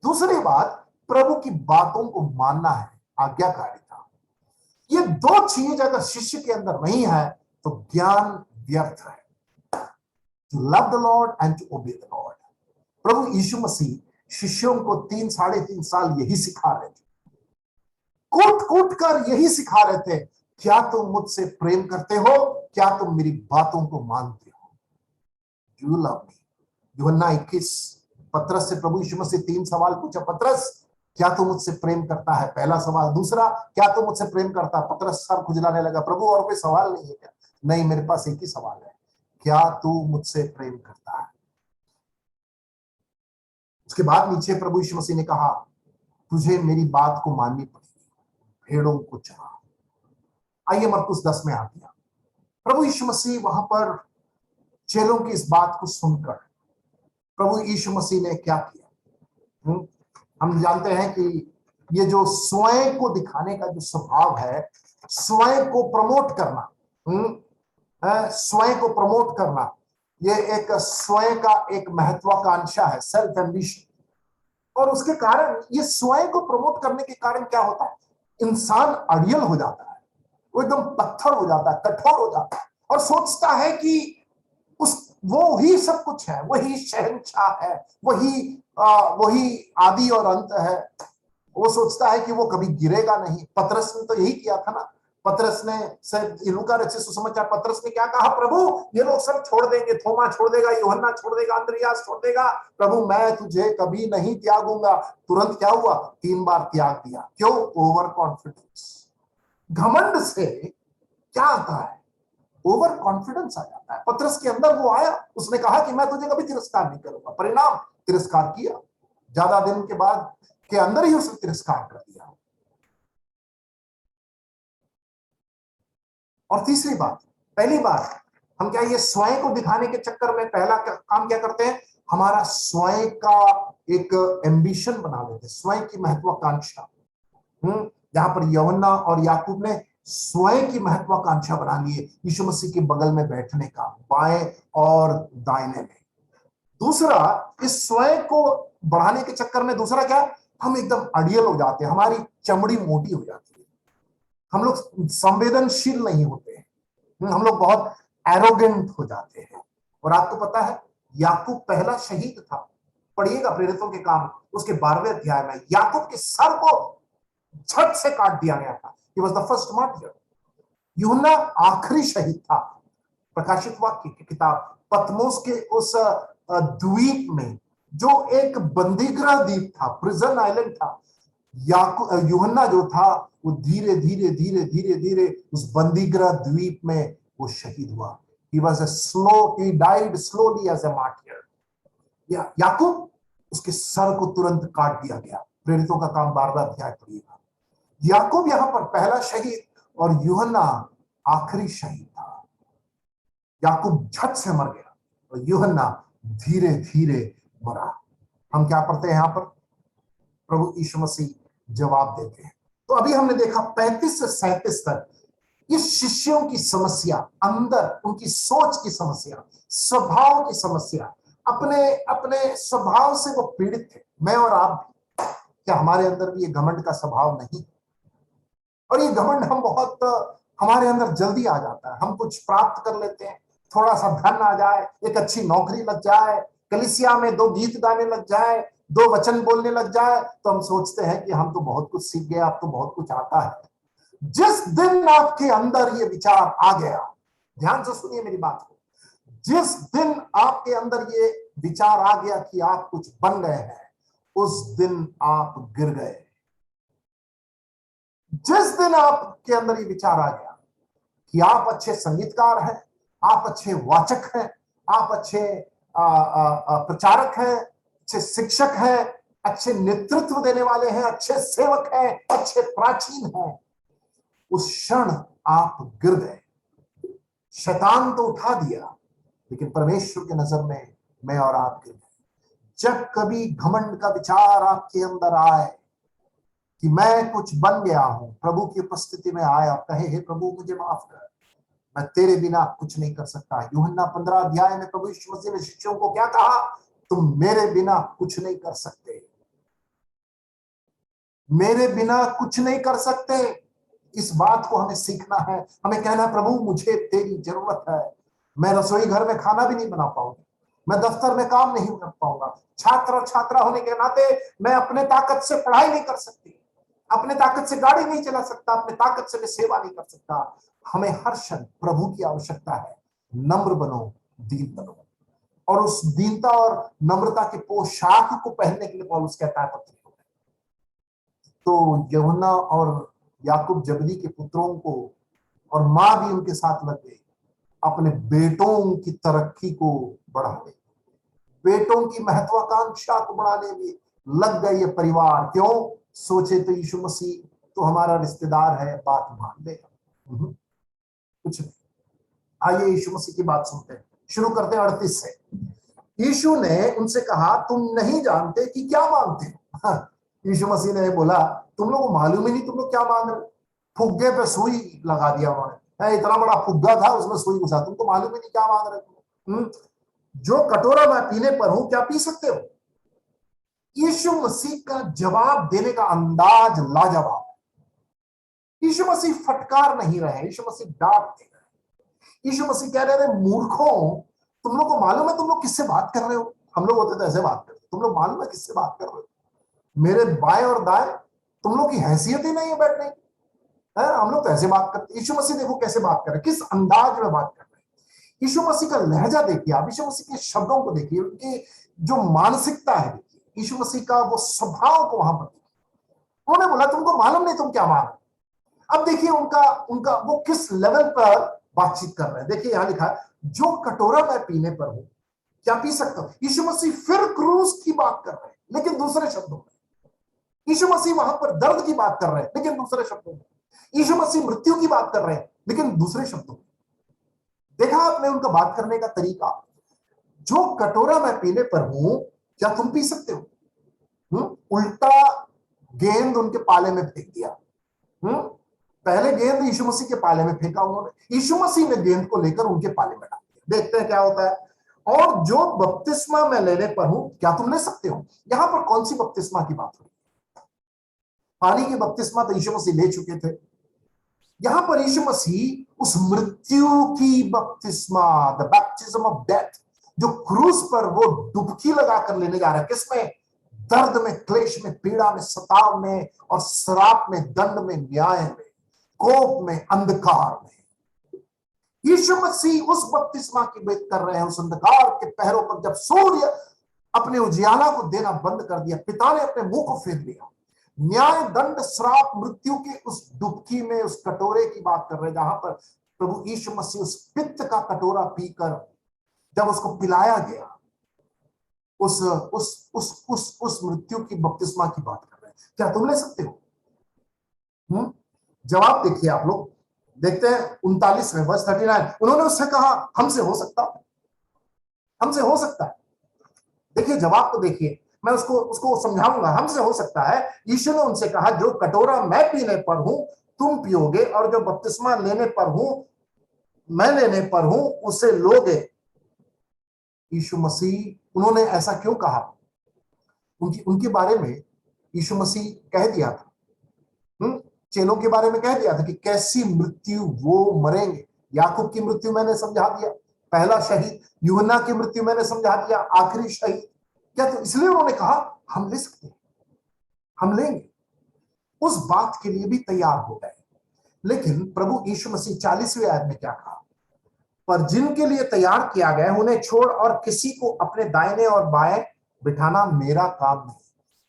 दूसरी बात, प्रभु की बातों को मानना है, आज्ञाकारिता। ये दो चीज अगर शिष्य के अंदर नहीं है तो ज्ञान व्यर्थ है। To love the lord and to obey the lord. प्रभु यीशु मसीह शिष्यों को 3-3.5 साल यही सिखा रहे थे, कूट कूट कर यही सिखा रहे थे, क्या तुम मुझसे प्रेम करते हो? क्या तुम मेरी बातों को मानते हो? Do you love me? यूहन्ना 21, पतरस से प्रभु यीशु मसीह 3 सवाल पूछा, पतरस क्या तू मुझसे प्रेम करता है? पहला सवाल। दूसरा, क्या तू मुझसे प्रेम करता है? पतरस सर खुजलाने लगा, प्रभु और कोई सवाल नहीं है क्या? नहीं, मेरे पास एक ही सवाल है, क्या तू मुझसे प्रेम करता है? उसके बाद नीचे प्रभु यीशु मसीह ने कहा, तुझे मेरी बात को माननी पड़ेगी, भेड़ों को चरा। आइए मरकुस 10 में आ गया। प्रभु यीशु मसीह वहां पर चेलों की इस बात को सुनकर प्रभु यीशु मसीह ने क्या किया? हम जानते हैं कि ये जो स्वयं को दिखाने का जो स्वभाव है, स्वयं को प्रमोट करना, स्वयं को प्रमोट करना, ये एक स्वयं का एक महत्वाकांक्षा है, सेल्फ एम्बिशन। और उसके कारण, ये स्वयं को प्रमोट करने के कारण क्या होता है? इंसान अड़ियल हो जाता है, वो एकदम पत्थर हो जाता है, कठोर हो जाता है, और सोचता है कि वो ही सब कुछ है, वही शहंशाह है, वही आदि और अंत है। वो सोचता है कि वो कभी गिरेगा नहीं। पतरस ने तो यही किया था ना। पतरस ने लूका रचित सुसमाचार, पतरस ने क्या कहा? प्रभु ये लोग सब छोड़ देंगे, थोमा छोड़ देगा, यूहन्ना छोड़ देगा, अंद्रियास छोड़ देगा, प्रभु मैं तुझे कभी नहीं त्यागूंगा। तुरंत क्या हुआ? 3 बार त्याग दिया। क्यों? Over confidence. घमंड से क्या आता है? ओवर कॉन्फिडेंस आ जाता है। पतरस के अंदर वो आया, उसने कहा कि मैं तुझे कभी तिरस्कार नहीं करूंगा। परिणाम, तिरस्कार किया। ज्यादा दिन के बाद के अंदर ही उसने तिरस्कार कर दिया। और तीसरी बात, पहली बार हम क्या ये स्वयं को दिखाने के चक्कर में पहला काम क्या करते हैं? हमारा स्वयं का एक एम्बिशन बना लेते, स्वयं की महत्वाकांक्षा। जहां पर यूहन्ना और याकूब ने स्वयं की महत्वाकांक्षा बना ली है, यीशु मसीह के बगल में बैठने का, बाएं और दाहिने में। दूसरा, इस स्वयं को बढ़ाने के चक्कर में दूसरा क्या, हम एकदम अड़ियल हो जाते हैं, हमारी चमड़ी मोटी हो जाती है, हम लोग संवेदनशील नहीं होते हैं, हम लोग बहुत एरोगेंट हो जाते हैं। और आपको पता है याकूब पहला शहीद था। पढ़िएगा प्रेरितों के काम उसके 12वें अध्याय में, याकूब के सर को झट से काट दिया गया था। He was the first martyr। यूहन्ना आखिरी शहीद था। प्रकाशित वाक्य की किताब पतमोस के उस द्वीप में, जो एक बंदीगृह द्वीप था, प्रिजन आइलैंड था, यूहन्ना जो था वो धीरे धीरे धीरे धीरे धीरे उस बंदीगृह द्वीप में वो शहीद हुआ। He died slowly as a martyr। याकूब, उसके सर को तुरंत काट दिया गया। प्रेरितों का काम 12वां अध्याय पढ़िएगा। याकूब यहां पर पहला शहीद और यूहन्ना आखिरी शहीद था। याकूब झट से मर गया और यूहन्ना धीरे धीरे मरा। हम क्या पढ़ते हैं यहां पर, प्रभु यीशु मसीह जवाब देते हैं। तो अभी हमने देखा 35 से 37 तक ये शिष्यों की समस्या, अंदर उनकी सोच की समस्या, स्वभाव की समस्या, अपने अपने स्वभाव से वो पीड़ित थे। मैं और आप भी, क्या हमारे अंदर भी ये घमंड का स्वभाव नहीं? और ये घमंड हम बहुत, हमारे अंदर जल्दी आ जाता है। हम कुछ प्राप्त कर लेते हैं, थोड़ा सा धन आ जाए, एक अच्छी नौकरी लग जाए, कलीसिया में 2 गीत गाने लग जाए, 2 वचन बोलने लग जाए, तो हम सोचते हैं कि हम तो बहुत कुछ सीख गए, अब तो बहुत कुछ आता है। जिस दिन आपके अंदर ये विचार आ गया, ध्यान से सुनिए मेरी बात को, जिस दिन आपके अंदर ये विचार आ गया कि आप कुछ बन गए हैं, उस दिन आप गिर गए। जिस दिन आपके अंदर ये विचार आ गया कि आप अच्छे संगीतकार हैं, आप अच्छे वाचक हैं, आप अच्छे प्रचारक हैं, अच्छे शिक्षक हैं, अच्छे नेतृत्व देने वाले हैं, अच्छे सेवक हैं, अच्छे प्राचीन हैं, उस क्षण आप गिर गए। शैतान तो उठा दिया, लेकिन परमेश्वर के नजर में मैं और आप गिर गए। जब कभी घमंड का विचार आपके अंदर आए कि मैं कुछ बन गया हूं, प्रभु की उपस्थिति में आए और कहे, हे प्रभु मुझे माफ कर, मैं तेरे बिना कुछ नहीं कर सकता। यूहन्ना 15 अध्याय में प्रभु यीशु मसीह ने शिष्यों को क्या कहा, तुम मेरे बिना कुछ नहीं कर सकते, मेरे बिना कुछ नहीं कर सकते। इस बात को हमें सीखना है। हमें कहना, प्रभु मुझे तेरी जरूरत है। मैं रसोई घर में खाना भी नहीं बना पाऊंगा, मैं दफ्तर में काम नहीं कर पाऊंगा, छात्रा होने के नाते मैं अपने ताकत से पढ़ाई नहीं कर सकती, अपने ताकत से गाड़ी नहीं चला सकता, अपने ताकत से मैं सेवा नहीं कर सकता। हमें हर क्षण प्रभु की आवश्यकता है। नम्र बनो, दीन बनो। और उस दीनता और नम्रता के पोशाक को पहनने के लिए पौलुस कहता है पत्री में। तो यूहन्ना और याकूब जबदी के पुत्रों को, और मां भी उनके साथ लग गई, अपने बेटों की तरक्की को बढ़ाने, बेटों की महत्वाकांक्षा को बढ़ाने में लग गए ये परिवार। क्यों? सोचे तो यीशु मसीह तो हमारा रिश्तेदार है, बात मान लेगा, कुछ नहीं। आइए यीशु मसीह की बात सुनते हैं। शुरू करते हैं 38 से। यीशु ने उनसे कहा, तुम नहीं जानते कि क्या मांगते हो। यीशु मसीह ने बोला, तुम लोगों को मालूम ही नहीं तुम लोग क्या मांग रहे हो। फुग्गे पे सुई लगा दिया उन्होंने, इतना बड़ा फुग्गा था उसमें सुई घुसा, तुमको मालूम ही नहीं क्या मांग रहे हो। जो कटोरा मैं पीने पर हूं, क्या पी सकते हो? यीशु मसीह का जवाब देने का अंदाज लाजवाब। यीशु मसीह फटकार नहीं रहे, यीशु मसीह डांट दे रहे। यीशु मसीह कह रहे थे, मूर्खों, तुम लोग को मालूम है तुम लोग किससे बात कर रहे हो? हम लोग होते तो ऐसे बात करते, तुम लोग मालूम है किससे बात कर रहे हो? मेरे बाएं और दाएं तुम लोग की हैसियत ही नहीं है बैठने की। हम लोग तो ऐसे बात करते। यीशु मसीह देखो कैसे बात कर रहे, किस अंदाज में बात कर रहे हैं। यीशु मसीह का लहजा देखिए आप, यीशु मसीह के शब्दों को देखिए, उनकी जो मानसिकता है देखिए, यीशु मसीह का वो स्वभाव को वहां पर। उन्होंने बोला, तुमको मालूम नहीं तुम क्या मांग रहे। अब देखिए उनका वो किस लेवल पर बातचीत कर रहे हैं। देखिए यहां लिखा है, जो कटोरा मैं पीने पर हूं, क्या पी सकता हूं? यीशु मसीह फिर क्रूस की बात कर रहे हैं, लेकिन दूसरे शब्दों में। यीशु मसीह वहां पर दर्द की बात कर रहे हैं, लेकिन दूसरे शब्दों में। यीशु मसीह मृत्यु की बात कर रहे हैं, लेकिन दूसरे शब्दों में। देखा आपने उनका बात करने का तरीका। जो कटोरा मैं पीने पर हूं, क्या तुम पी सकते हो? उल्टा गेंद उनके पाले में फेंक दिया। पहले गेंद यीशु मसीह के पाले में फेंका उन्होंने, यीशु मसीह ने गेंद को लेकर उनके पाले में डाल दिया। देखते हैं क्या होता है। और जो बपतिस्मा मैं लेने पर हूं क्या तुम ले सकते हो। यहां पर कौन सी बपतिस्मा की बात हो रही है? पानी की बपतिस्मा तो यीशु मसीह ले चुके थे। यहां पर यीशु मसीह उस मृत्यु की बपतिस्मा, द बैप्टिज्म ऑफ डेथ, जो क्रूस पर वो डुबकी लगाकर लेने जा रहा है। किसमें? दर्द में, क्लेश में, पीड़ा में, सताव में और श्राप में, दंड में, न्याय में, कोप में, अंधकार में। यीशु मसीह उस बपतिस्मा की बात कर रहे हैं। उस अंधकार के पहरों पर जब सूर्य अपने उजियाला को देना बंद कर दिया, पिता ने अपने मुंह को फेर लिया, न्याय, दंड, श्राप, मृत्यु के उस डुबकी में, उस कटोरे की बात कर रहे हैं, जहां पर प्रभु यीशु मसीह उस पित्त का कटोरा पीकर जब उसको पिलाया गया, उस मृत्यु की बपतिस्मा की बात कर रहे हैं। क्या तुम ले सकते हो? जवाब देखिए आप लोग, देखते हैं 39 में, वर्स 39। उन्होंने उससे कहा, हमसे हो सकता, हमसे हो सकता है। देखिए जवाब तो देखिए, मैं उसको समझाऊंगा। हमसे हो सकता है। यीशु ने उनसे कहा, जो कटोरा मैं पीने पर हूं तुम पियोगे, और जो बपतिस्मा लेने पर हूं मैं लेने पर हूं उसे लोगे। यीशु मसीह, उन्होंने ऐसा क्यों कहा? उनके बारे में यीशु मसीह कह दिया था, चेलों के बारे में कह दिया था कि कैसी मृत्यु वो मरेंगे। याकूब की मृत्यु मैंने समझा दिया, पहला शहीद। यूहन्ना की मृत्यु मैंने समझा दिया, आखिरी शहीद। क्या तो इसलिए उन्होंने कहा हम ले सकते हैं, हम लेंगे। उस बात के लिए भी तैयार हो गए। लेकिन प्रभु यीशु मसीह 40वीं आयत में क्या कहा? पर जिनके लिए तैयार किया गया उन्हें छोड़ और किसी को अपने दाहिने और बाएं बिठाना मेरा काम नहीं।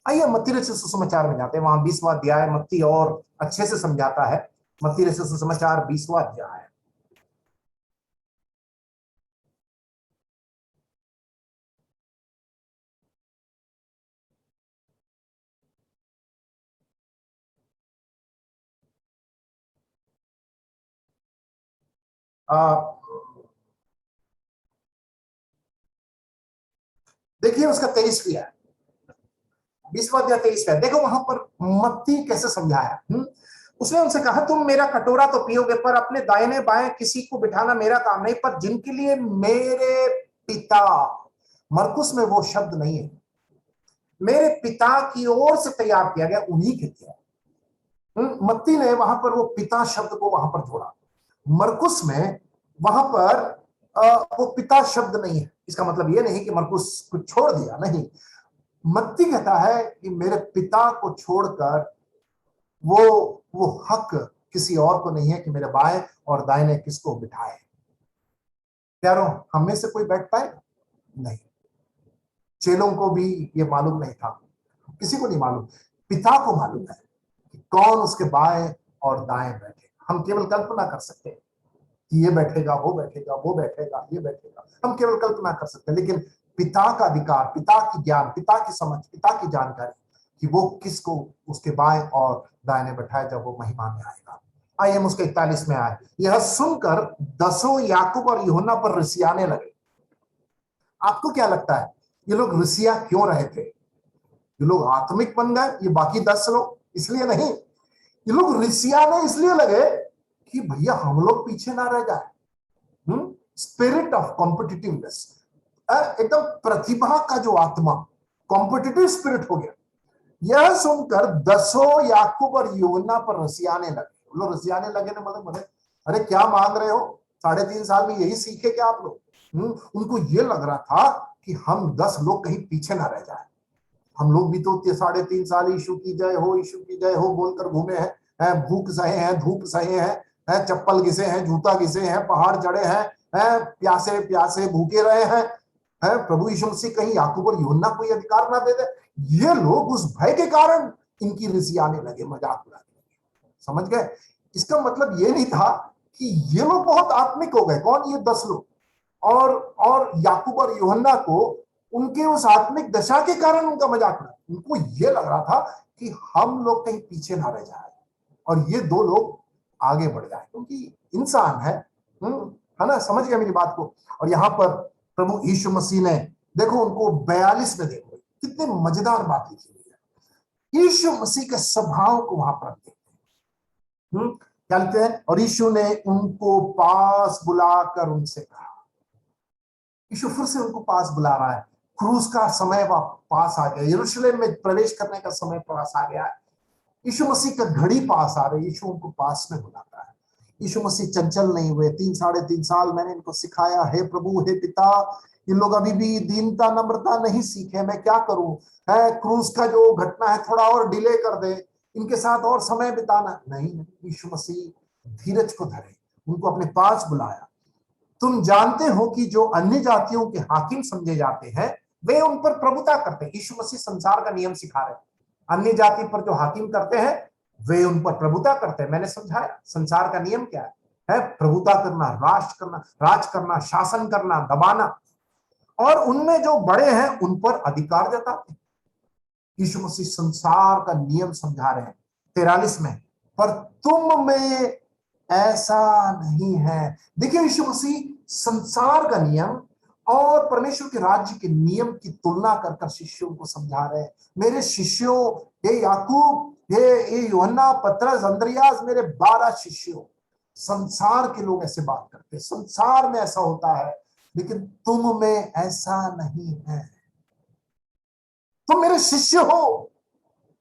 आइए मत्ती रचित सुसमाचार में जाते हैं। वहां 20वां अध्याय मत्ती और अच्छे से समझाता है। मत्ती रचित सुसमाचार 20वां अध्याय। देखिए उसका 23वीं है, 20वां अध्याय 23वां। देखो वहां पर मत्ती कैसे समझाया। उसने उनसे कहा, तुम मेरा कटोरा तो पियोगे, पर अपने दाहिने बाएं किसी को बिठाना मेरा काम नहीं, पर जिनके लिए मेरे पिता, मरकुस में वो शब्द नहीं है, मेरे पिता की ओर से तैयार किया गया उन्हीं के लिए। मत्ती ने वहां पर वो पिता शब्द को वहां पर जोड़ा। मरकुस में वहां पर वो पिता शब्द नहीं है। इसका मतलब ये नहीं कि मरकुस को छोड़ दिया, नहीं। मत्ती कहता है कि मेरे पिता को छोड़कर वो हक किसी और को नहीं है कि मेरे बाएं और दाहिने किसको बिठाए। प्यारों, हम में से कोई बैठ पाए? नहीं। चेलों को भी ये मालूम नहीं था, किसी को नहीं मालूम। पिता को मालूम है कि कौन उसके बाएं और दाएं बैठेगा। हम केवल कल्पना कर सकते हैं कि ये बैठेगा, वो बैठेगा, वो बैठेगा, ये बैठेगा। हम केवल कल्पना कर सकते हैं, लेकिन पिता का अधिकार, पिता की ज्ञान, पिता की समझ, पिता की जानकारी कि वो किसको उसके बाएं और दाहिने बैठाए जब वो महिमा में आएगा। आइए हम उसके 41 में आए। यह सुनकर 10 याकूब और यूहन्ना पर रिसियाने लगे। आपको क्या लगता है ये लोग रिसिया क्यों रहे थे? ये लोग आत्मिक बन गए, ये बाकी 10 लोग? इसलिए नहीं, ये लोग रिसियाने इसलिए लगे कि भैया हम लोग पीछे ना रह जाए। स्पिरिट ऑफ कॉम्पिटिटिवनेस, एकदम प्रतिभा का जो आत्मा, कॉम्पिटिटिव स्पिरिट हो गया। यह सुनकर 10 याकूब और यूहन्ना पर रसियाने लगे। लोग रसियाने लगे ना, मतलब अरे क्या मांग रहे हो? 3.5 साल में यही सीखे क्या आप लोग? उनको ये लग रहा था कि हम 10 लोग कहीं पीछे ना रह जाए। हम लोग भी तो 3.5 साल यीशु की जय हो, यीशु की जय हो बोलकर घूमे हैं, भूख सहे हैं, धूप सहे हैं, चप्पल घिसे हैं, जूता घिसे हैं, पहाड़ चढ़े हैं, प्यासे प्यासे भूखे रहे हैं। प्रभु यीशु मसीह कहीं याकूब और यूहन्ना को अधिकार ना दे दे। ये लोग उस भय के कारण इनकी रिसियाने लगे, मजाक उड़ाने लगे। समझ गए? इसका मतलब ये नहीं था कि ये लोग बहुत आत्मिक हो गए। कौन? ये 10 लोग। और याकूब और यूहन्ना को उनके उस आत्मिक दशा के कारण उनका मजाक उड़ा। उनको ये लग रहा था कि हम लोग कहीं पीछे ना रह जाए और ये 2 लोग आगे बढ़ जाए, क्योंकि इंसान है ना। समझ गए मेरी बात को? और यहां पर प्रभु यीशु मसीह ने देखो उनको 42 में देखो कितने मजेदार बात लिखी हुई है। यीशु मसीह के स्वभाव को वहां पर देखते हैं। क्या लिखते हैं? और यीशु ने उनको पास बुलाकर उनसे कहा। यीशु फिर से उनको पास बुला रहा है। क्रूस का समय पास आ गया, यरूशलेम में प्रवेश करने का समय पास आ गया है। यीशु मसीह का घड़ी पास आ रही, यीशु उनको पास में बुलाता है। यीशु मसीह चंचल नहीं हुए। 3 साढ़े 3 साल मैंने इनको सिखाया, हे प्रभु हे पिता, ये लोग अभी भी दीनता नम्रता नहीं सीखे, मैं क्या करूं? है क्रूस का जो घटना है थोड़ा और डिले कर दे, इनके साथ और समय बिताना। नहीं, यीशु मसीह धीरज को धरे, उनको अपने पास बुलाया। तुम जानते हो कि जो अन्य जातियों के हाकिम समझे जाते हैं वे उन पर प्रभुता करते हैं। यीशु मसीह संसार का नियम सिखा रहे हैं। अन्य जाति पर जो हाकिम करते हैं वे उन पर प्रभुता करते हैं। मैंने समझाया संसार का नियम क्या है प्रभुता करना, राज करना, शासन करना, दबाना, और उनमें जो बड़े हैं उन पर अधिकार जताते हैं। यीशु मसीह संसार का नियम समझा रहे हैं 43 में, पर तुम में ऐसा नहीं है। देखिए यीशु मसीह संसार का नियम और परमेश्वर के राज्य के नियम की तुलना कर कर शिष्यों को समझा रहे हैं। मेरे शिष्यों, ये याकूब, ये यूहन्ना, पतरस, अंद्रियास, मेरे 12 शिष्यों। संसार के लोग ऐसे बात करते हैं, संसार में ऐसा होता है, लेकिन तुम में ऐसा नहीं है। तुम मेरे शिष्य हो,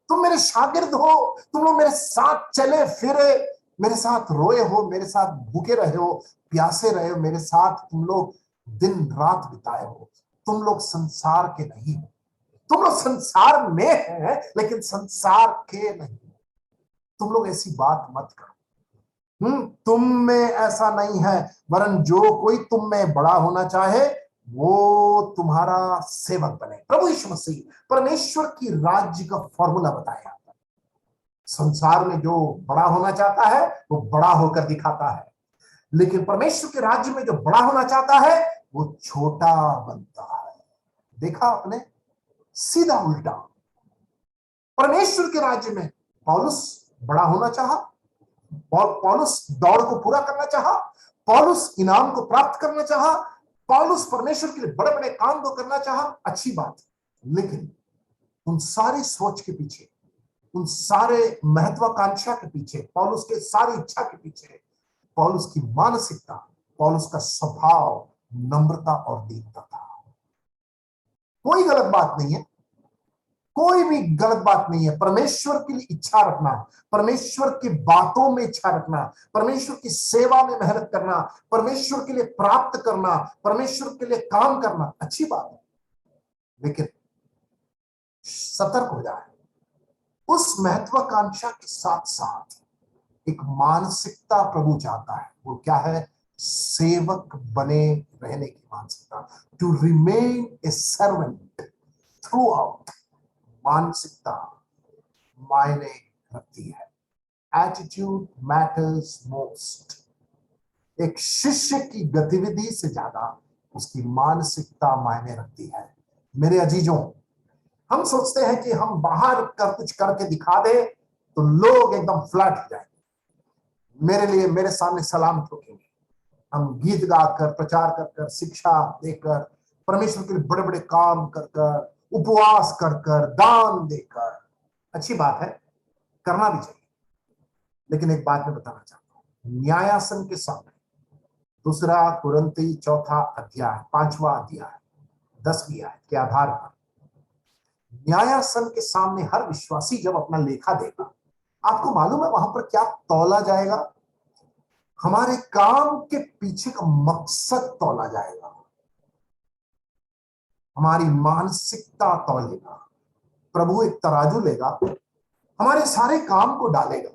तुम मेरे शागिर्द हो, तुम लोग मेरे साथ चले फिरे, मेरे साथ रोए हो, मेरे साथ भूखे रहे हो, प्यासे रहे हो, मेरे साथ तुम लोग दिन रात बिताए हो। तुम लोग संसार के नहीं हो। तुम लोग संसार में हैं लेकिन संसार के नहीं। तुम लोग ऐसी बात मत करो। तुम में ऐसा नहीं है, वरन जो कोई तुम में बड़ा होना चाहे वो तुम्हारा सेवक बने। प्रभु यीशु मसीह परमेश्वर की राज्य का फॉर्मूला बताया। संसार में जो बड़ा होना चाहता है वो बड़ा होकर दिखाता है, लेकिन परमेश्वर के राज्य में जो बड़ा होना चाहता है वो छोटा बनता है। देखा आपने, सीधा उल्टा। परमेश्वर के राज्य में पौलुस बड़ा होना चाहा, पौलुस दौड़ को पूरा करना चाहा, पौलुस इनाम को प्राप्त करना चाहा, पौलुस परमेश्वर के लिए बड़े बड़े काम को करना चाहा। अच्छी बात, लेकिन उन सारी सोच के पीछे, उन सारे महत्वाकांक्षा के पीछे, पौलुस के सारी इच्छा के पीछे पौलुस की मानसिकता, पौलुस का स्वभाव नम्रता और दीनता था। कोई गलत बात नहीं है, कोई भी गलत बात नहीं है। परमेश्वर के लिए इच्छा रखना, परमेश्वर की बातों में इच्छा रखना, परमेश्वर की सेवा में मेहनत करना, परमेश्वर के लिए प्राप्त करना, परमेश्वर के लिए काम करना अच्छी बात है, लेकिन सतर्क हो जाए। उस महत्वाकांक्षा के साथ साथ एक मानसिकता प्रभु चाहता है। वो क्या है? सेवक बने रहने की मानसिकता, to remain a servant throughout. मानसिकता मायने रखती है। Attitude matters most. एक शिष्य की गतिविधि से ज्यादा उसकी मानसिकता मायने रखती है। मेरे अजीजों, हम सोचते हैं कि हम बाहर कुछ करके दिखा दे तो लोग एकदम फ्लैट हो जाएंगे, मेरे लिए मेरे सामने सलाम ठोकेंगे। हम गीत गाकर, प्रचार कर कर, शिक्षा देकर, परमेश्वर के लिए बड़े बड़े काम कर कर, उपवास कर कर, दान देकर, अच्छी बात है, करना भी चाहिए। लेकिन एक बात मैं बताना चाहता हूं, न्यायासन के सामने 2 कुरिन्ती 4 अध्याय 5वां अध्याय 10वीं आयत के आधार पर न्यायासन के सामने हर विश्वासी जब अपना लेखा देगा, आपको मालूम है वहां पर क्या तौला जाएगा? हमारे काम के पीछे का मकसद तौला जाएगा, हमारी मानसिकता तौलेगा। प्रभु एक तराजू लेगा, हमारे सारे काम को डालेगा।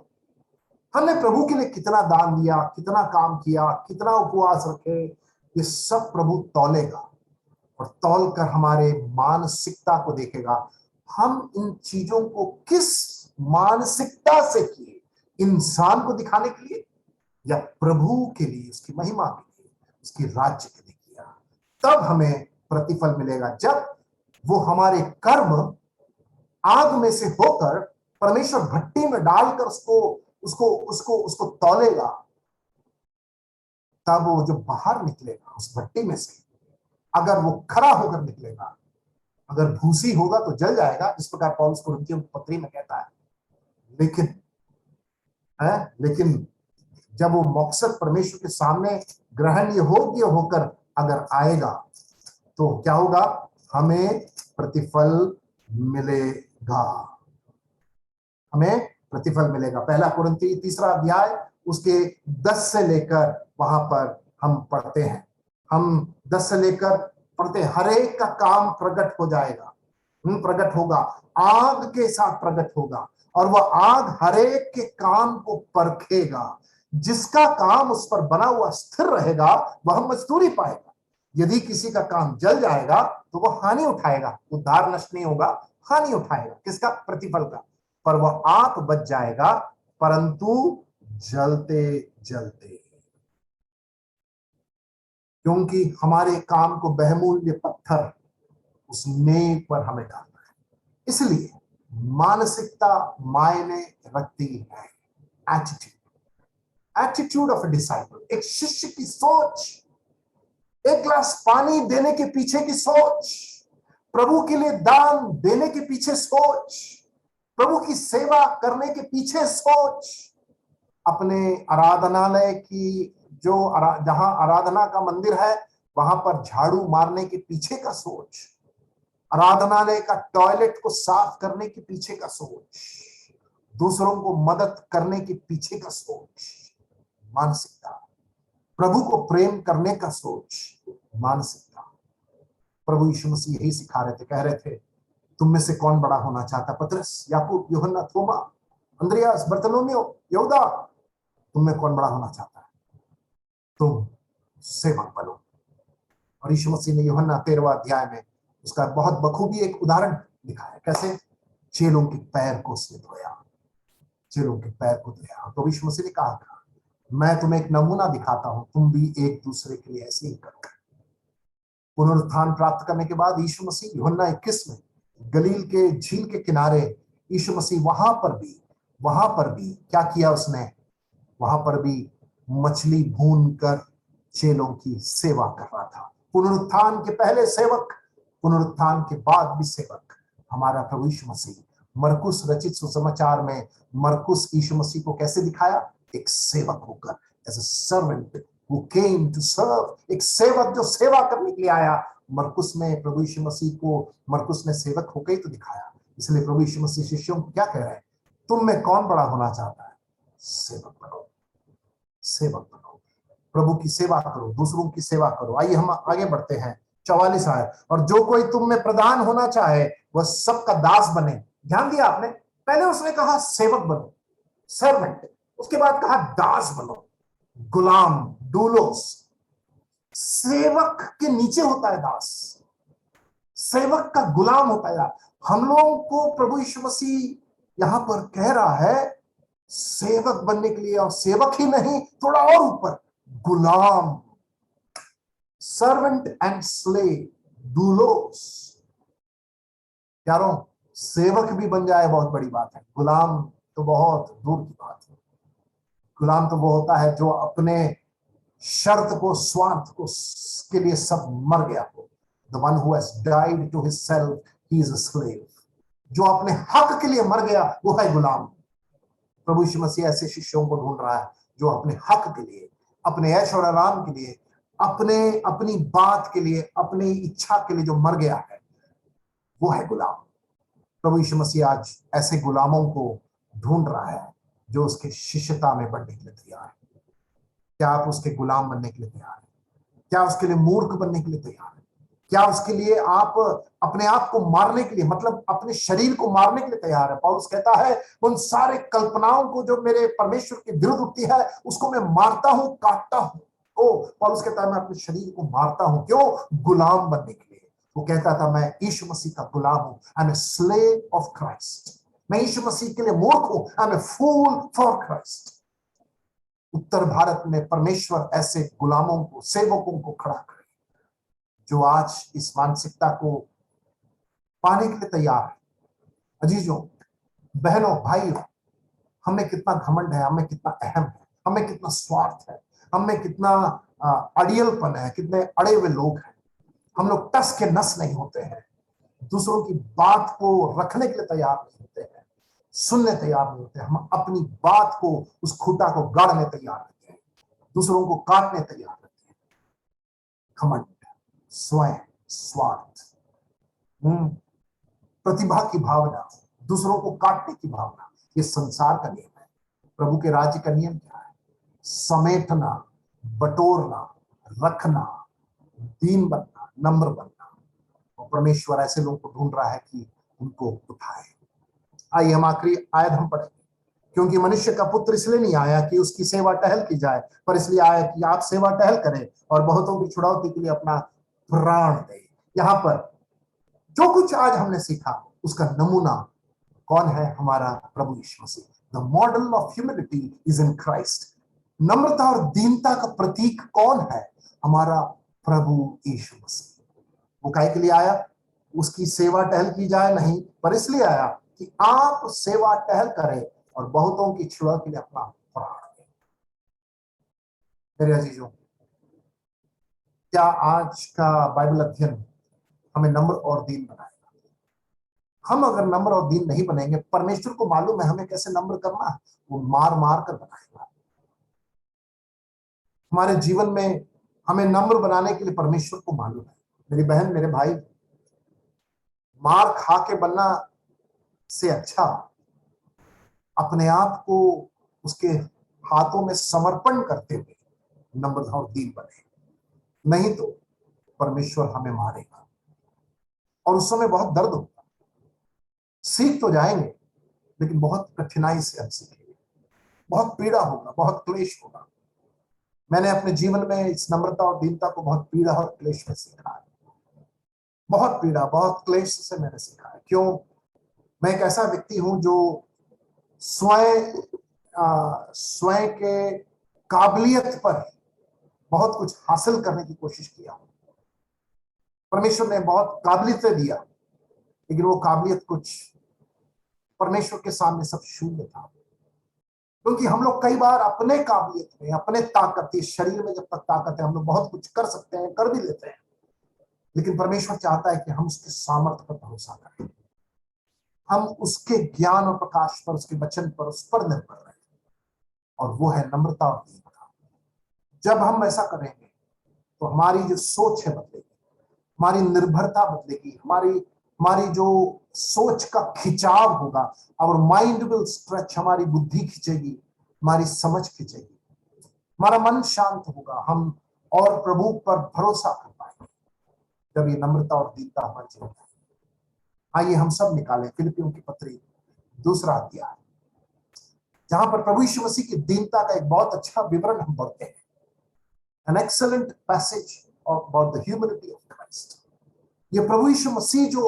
हमने प्रभु के लिए कितना दान दिया, कितना काम किया, कितना उपवास रखे, ये सब प्रभु तौलेगा और तौल कर हमारे मानसिकता को देखेगा। हम इन चीजों को किस मानसिकता से किए? इंसान को दिखाने के लिए या प्रभु के लिए, उसकी महिमा के लिए, उसकी राज्य के लिए किया? तब हमें प्रतिफल मिलेगा। जब वो हमारे कर्म आग में से होकर परमेश्वर भट्टी में डालकर उसको तौलेगा, तब वो जो बाहर निकलेगा उस भट्टी में से, अगर वो खरा होकर निकलेगा, अगर भूसी होगा तो जल जाएगा, इस प्रकार पौलुस कुरिन्थियों की पत्री में कहता है। लेकिन जब वो मकसद परमेश्वर के सामने ग्रहणीय योग्य होकर अगर आएगा, तो क्या होगा, हमें प्रतिफल मिलेगा, हमें प्रतिफल मिलेगा। पहला कुरिन्थी 3 अध्याय उसके 10 से लेकर वहां पर हम पढ़ते हैं, हम 10 से लेकर पढ़ते हैं, हर एक का काम प्रकट हो जाएगा, प्रकट होगा, आग के साथ प्रकट होगा, और वह आग हर एक के काम को परखेगा। जिसका काम उस पर बना हुआ स्थिर रहेगा वह मजदूरी पाएगा। यदि किसी का काम जल जाएगा तो वह हानि उठाएगा, उद्धार नष्ट नहीं होगा, हानि उठाएगा। किसका? प्रतिफल का। पर वह आप बच जाएगा, परंतु जलते जलते, क्योंकि हमारे काम को बहुमूल्य पत्थर उस नेक पर हमें डालना है। इसलिए मानसिकता मायने रखती है। एटीट्यूड ऑफ अ डिसाइपल, एक शिष्य की सोच, एक गिलास पानी देने के पीछे की सोच, प्रभु के लिए दान देने के पीछे सोच, प्रभु की सेवा करने के पीछे सोच, अपने आराधनालय की जहां आराधना का मंदिर है वहां पर झाड़ू मारने के पीछे का सोच, आराधनालय का टॉयलेट को साफ करने के पीछे का सोच, दूसरों को मदद करने के पीछे का सोच, मानसिकता, प्रभु को प्रेम करने का सोच, मानसिकता। प्रभु यीशु मसीह यही सिखा रहे थे, कह रहे थे तुम में से कौन बड़ा होना चाहता? पतरस, याकूब, यूहन्ना, थोमा, अंद्रियास, बर्तलोमेव, यहूदा, तुम में कौन बड़ा होना चाहता है? तुम सेवक बनो। और यीशु मसीह ने यूहन्ना 13वां अध्याय में उसका बहुत बखूबी एक उदाहरण दिखाया, कैसे चेलों के पैर को उसने धोया, चेलों के पैर को धोया। तो यीशु मसीह ने कहा था, मैं तुम्हें एक नमूना दिखाता हूं, तुम भी एक दूसरे के लिए ऐसे ही करो। पुनरुत्थान प्राप्त करने के बाद यीशु मसीह यूहन्ना 21 में गलील के झील के किनारे यीशु मसीह वहां पर भी क्या किया उसने? वहां पर भी मछली भून कर चेलों की सेवा कर रहा था। पुनरुत्थान के पहले सेवक, पुनरुत्थान के बाद भी सेवक, हमारा प्रभु यीशु मसीह। मरकुस रचित सुसमाचार में मरकुस यीशु मसीह को कैसे दिखाया? एक सेवक होकर, as a servant who came to serve, एक सेवक जो सेवा करने के लिए आया। मरकुस में प्रभु यीशु मसीह को मरकुस ने सेवक होकर ही तो दिखाया। इसलिए प्रभु यीशु मसीह शिष्यों को क्या कह रहे हैं? तुम में कौन बड़ा होना चाहता है? सेवक बनो, सेवक बनो, प्रभु की सेवा करो, दूसरों की सेवा करो। आइए हम आगे बढ़ते हैं। 44 आयत, और जो कोई तुम में प्रधान होना चाहे वह सबका दास बने। ध्यान दिया आपने? पहले उसने कहा सेवक बनो, सर्वेंट, उसके बाद कहा दास बनो, गुलाम, डूलोस। सेवक के नीचे होता है दास, सेवक का गुलाम होता है। हम लोगों को प्रभु यीशु मसीह यहां पर कह रहा है सेवक बनने के लिए, और सेवक ही नहीं, थोड़ा और ऊपर, गुलाम, सर्वेंट एंड स्लेव, डूलोस। यारों, सेवक भी बन जाए बहुत बड़ी बात है, गुलाम तो बहुत दूर की बात है। गुलाम तो वो होता है जो अपने शर्त को, स्वार्थ को के लिए सब मर गया हो। The one who has died to himself, he is a slave. जो अपने हक के लिए मर गया वो है गुलाम। प्रभु यीशु मसीह ऐसे शिष्यों को ढूंढ रहा है जो अपने हक के लिए, अपने ऐश और आराम के लिए, अपनी बात के लिए, अपनी इच्छा के लिए जो मर गया है, वो है गुलाम। प्रभु यीशु मसीह आज ऐसे गुलामों को ढूंढ रहा है जो उसके शिष्यता में बढ़ने के लिए तैयार है। क्या आप उसके गुलाम बनने के लिए तैयार हैं? क्या उसके लिए मूर्ख बनने के लिए तैयार हैं? क्या उसके लिए आप अपने आप को मारने के लिए, मतलब अपने शरीर को मारने के लिए तैयार है? पौलुस कहता है उन सारे कल्पनाओं को जो मेरे परमेश्वर के विरुद्ध उठती है उसको मैं मारता हूं, काटता हूं। पौलुस कहता है मैं अपने शरीर को मारता हूं, क्यों? गुलाम बनने के लिए। वो कहता था मैं यीशु मसीह का गुलाम हूं, I am a slave of Christ. मैं यीशु मसीह के लिए मूर्ख हूं, I am a fool for Christ. उत्तर भारत में परमेश्वर ऐसे गुलामों को, सेवकों को खड़ा करे जो आज इस मानसिकता को पाने के लिए तैयार है। अजीजों, बहनों, भाइयों, हमें कितना घमंड है, हमें कितना अहम है, हमें कितना स्वार्थ है, हमें कितना अड़ियलपन है, कितने अड़े हुए लोग हैं। हम लोग टस के नस नहीं होते हैं, दूसरों की बात को रखने के लिए तैयार नहीं होते हैं, सुनने तैयार नहीं होते। हम अपनी बात को, उस खूंटा को गाड़ने तैयार रहते हैं, दूसरों को काटने तैयार रहते हैं। घमंड, स्वयं, स्वार्थ, प्रतिभा की भावना, दूसरों को काटने की भावना, ये संसार का नियम है। प्रभु के राज्य का नियम क्या है? समेटना, बटोरना, रखना, दीन बनना, नम्र बनना। और परमेश्वर ऐसे लोगों को ढूंढ रहा है कि उनको उठाए। आइए हम आखिरी आयत हम पढ़ेंगे। क्योंकि मनुष्य का पुत्र इसलिए नहीं आया कि उसकी सेवा टहल की जाए, पर इसलिए आया कि आप सेवा टहल करें और बहुतों की छुड़ौती के लिए अपना प्राण दे। यहाँ पर जो कुछ आज हमने सीखा उसका नमूना कौन है? हमारा प्रभु यीशु मसीह। The model of humility is in Christ. नम्रता और दीनता का प्रतीक कौन है? हमारा प्रभु यीशु मसीह। वो काहे के लिए आया? उसकी सेवा टहल की जाए नहीं, पर इसलिए आया कि आप सेवा टहल करें और बहुतों की छुड़ा के लिए अपना प्राण दें। मेरे अजीजों, क्या आज का बाइबल अध्ययन हमें नम्र और दीन बनाएगा? हम अगर नम्र और दीन नहीं बनेंगे, परमेश्वर को मालूम है हमें कैसे नम्र करना है, वो मार मार कर बनाएगा। हमारे जीवन में हमें नम्र बनाने के लिए परमेश्वर को मालूम है। मेरी बहन, मेरे भाई, मार खा के बनना से अच्छा अपने आप को उसके हाथों में समर्पण करते हुए नम्र और दीन बने। नहीं तो परमेश्वर हमें मारेगा और उस समय बहुत दर्द होगा। सीख तो जाएंगे लेकिन बहुत कठिनाई से हम सीखेंगे, बहुत पीड़ा होगा, बहुत क्लेश होगा। मैंने अपने जीवन में इस नम्रता और दीनता को बहुत पीड़ा और क्लेश में सीखा है। बहुत पीड़ा, बहुत क्लेश से मैंने सीखा है। क्यों? मैं एक ऐसा व्यक्ति हूं जो स्वयं के काबिलियत पर बहुत कुछ हासिल करने की कोशिश किया। परमेश्वर ने बहुत काबिलियतें दिया, लेकिन वो काबिलियत कुछ परमेश्वर के सामने सब शून्य था। क्योंकि हम लोग कई बार अपने काबिलियत में, अपने ताकत, इस शरीर में जब तक ताकत है हम लोग बहुत कुछ कर सकते हैं, कर भी लेते हैं, लेकिन परमेश्वर चाहता है कि हम उसके सामर्थ्य पर भरोसा करें, हम उसके ज्ञान और प्रकाश पर, उसके वचन पर, उस पर निर्भर रहें। और वो है नम्रता और दीनता। जब हम ऐसा करेंगे तो हमारी जो सोच है बदलेगी, हमारी निर्भरता बदलेगी, हमारी जो सोच का खिंचाव होगा, और माइंड विल स्ट्रेच, हमारी बुद्धि खिंचेगी, हमारी समझ खिंचेगी, हमारा मन शांत होगा, हम और प्रभु पर भरोसा कर पाएंगे जब ये नम्रता और दीनता हमारे जीवन में। आइए हम सब निकालें फिलिपियों की पत्री 2 अध्याय, जहां पर प्रभु यीशु मसीह की दीनता का एक बहुत अच्छा विवरण हम पढ़ते हैं। An excellent passage about the humility of Christ. ये प्रभु यीशु मसीह जो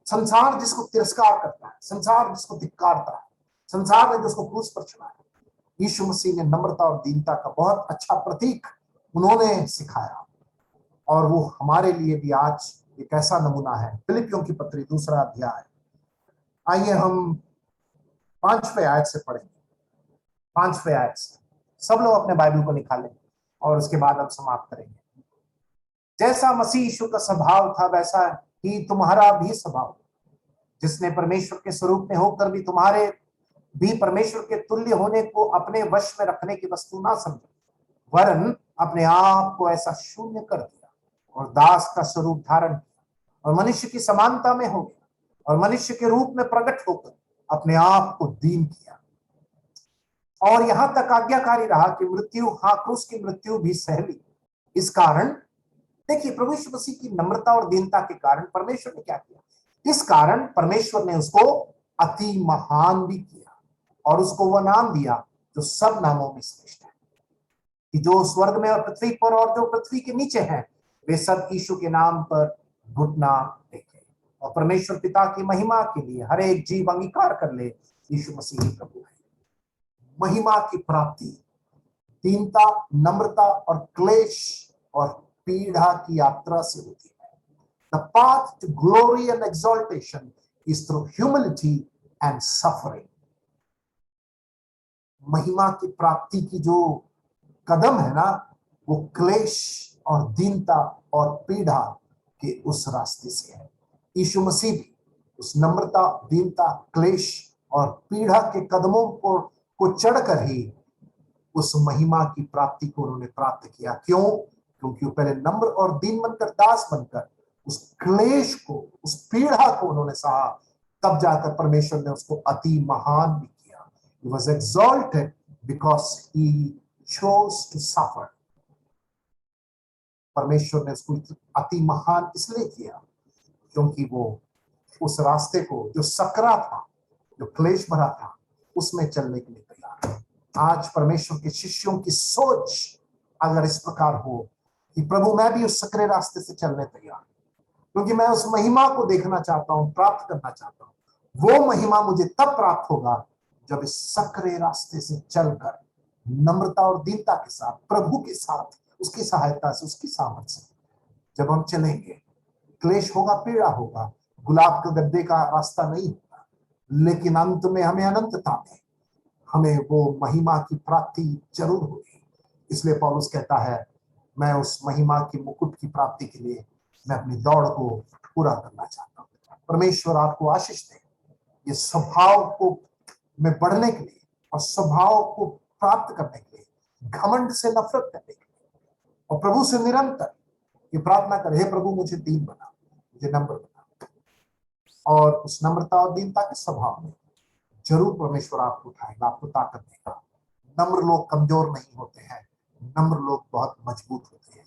संसार जिसको तिरस्कार करता है, संसार जिसको धिक्कारता है, संसार ने जिसको क्रूस पर चढ़ाया, यीशु मसीह ने नम्रता और दीनता का बहुत अच्छा प्रतीक उन्होंने सिखाया, और वो हमारे लिए भी आज एक ऐसा नमूना है। फिलिपियों की पत्री 2 अध्याय, आइए हम 5वें आयत से पढ़ेंगे। 5वें आयत से सब लोग अपने बाइबल को निकालें और उसके बाद हम समाप्त करेंगे। जैसा मसीह यीशु का स्वभाव था वैसा ही तुम्हारा भी स्वभाव, जिसने परमेश्वर के स्वरूप में होकर भी तुम्हारे भी परमेश्वर के तुल्य होने को अपने वश में रखने की वस्तु ना समझो, वरन अपने आप को ऐसा शून्य कर दिया और दास का स्वरूप धारण किया और मनुष्य की समानता में हो गया और मनुष्य के रूप में प्रकट होकर अपने आप को दीन किया और यहां तक आज्ञाकारी रहा कि मृत्यु, हाँ क्रूस की मृत्यु भी सह ली। इस कारण देखिए, प्रभु यीशु मसीह की नम्रता और दीनता के कारण परमेश्वर ने क्या किया? इस कारण परमेश्वर ने उसको अति महान भी किया और उसको वह नाम दिया जो सब नामों में श्रेष्ठ है, कि जो स्वर्ग में और पृथ्वी पर और जो पृथ्वी के नीचे हैं वे सब यीशु के नाम पर घुटना टेके और परमेश्वर पिता की महिमा के लिए हर एक जीव अंगीकार कर ले यीशु मसीह ही प्रभु है। महिमा की प्राप्ति दीनता, नम्रता और क्लेश और पीड़ा की यात्रा से होती है। The path to glory and exaltation is through humility and suffering. महिमा की प्राप्ति की जो कदम है ना, वो क्लेश और दीनता और पीड़ा के उस रास्ते से है। यीशु मसीह भी उस नम्रता, दीनता, क्लेश और पीड़ा के कदमों को चढ़कर ही उस महिमा की प्राप्ति को उन्होंने प्राप्त किया। क्यों? क्योंकि वो पहले नम्र और दीन बनकर, दास बनकर उस क्लेश को, उस पीड़ा को उन्होंने सहा, तब जाकर परमेश्वर ने उसको अति महान भी किया। He was exalted because he chose to suffer. परमेश्वर ने उसको अति महान इसलिए किया क्योंकि वो उस रास्ते को जो सकरा था, जो क्लेश भरा था, उसमें चलने के लिए तैयार है। आज परमेश्वर के शिष्यों की सोच अगर इस प्रकार हो कि प्रभु मैं भी उस सकरे रास्ते से चलने तैयार हूं, क्योंकि मैं उस महिमा को देखना चाहता हूं, प्राप्त करना चाहता हूं। वो महिमा मुझे तब प्राप्त होगा जब इस सकरे रास्ते से चलकर नम्रता और दीनता के साथ, प्रभु के साथ, उसकी सहायता से, उसकी सामर्थ्य से जब हम चलेंगे। क्लेश होगा, पीड़ा होगा, गुलाब के गद्दे का रास्ता नहीं होगा, लेकिन अंत में हमें अनंतता में हमें वो महिमा की प्राप्ति जरूर होगी। इसलिए पौलुस कहता है, मैं उस महिमा की मुकुट की प्राप्ति के लिए मैं अपनी दौड़ को पूरा करना चाहता हूं। परमेश्वर आपको आशीष दे, ये स्वभाव को में बढ़ने के लिए और स्वभाव को प्राप्त करने के लिए, घमंड से नफरत करने के लिए, और प्रभु से निरंतर ये प्रार्थना करे, हे प्रभु मुझे दीन बना, मुझे नम्र बना। और उस नम्रता और दीनता के स्वभाव में जरूर परमेश्वर आपको उठाएगा, आपको ताकत देगा। नम्र लोग कमजोर नहीं होते हैं, नम्र लोग बहुत मजबूत होते हैं।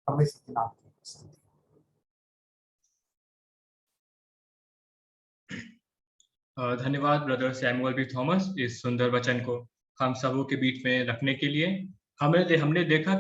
परमेश्वर के नाम की स्तुति। धन्यवाद ब्रदर सैमुअल बी थॉमस इस सुंदर वचन को हम सबों के बीच में रखने के लिए। हमने देखा कि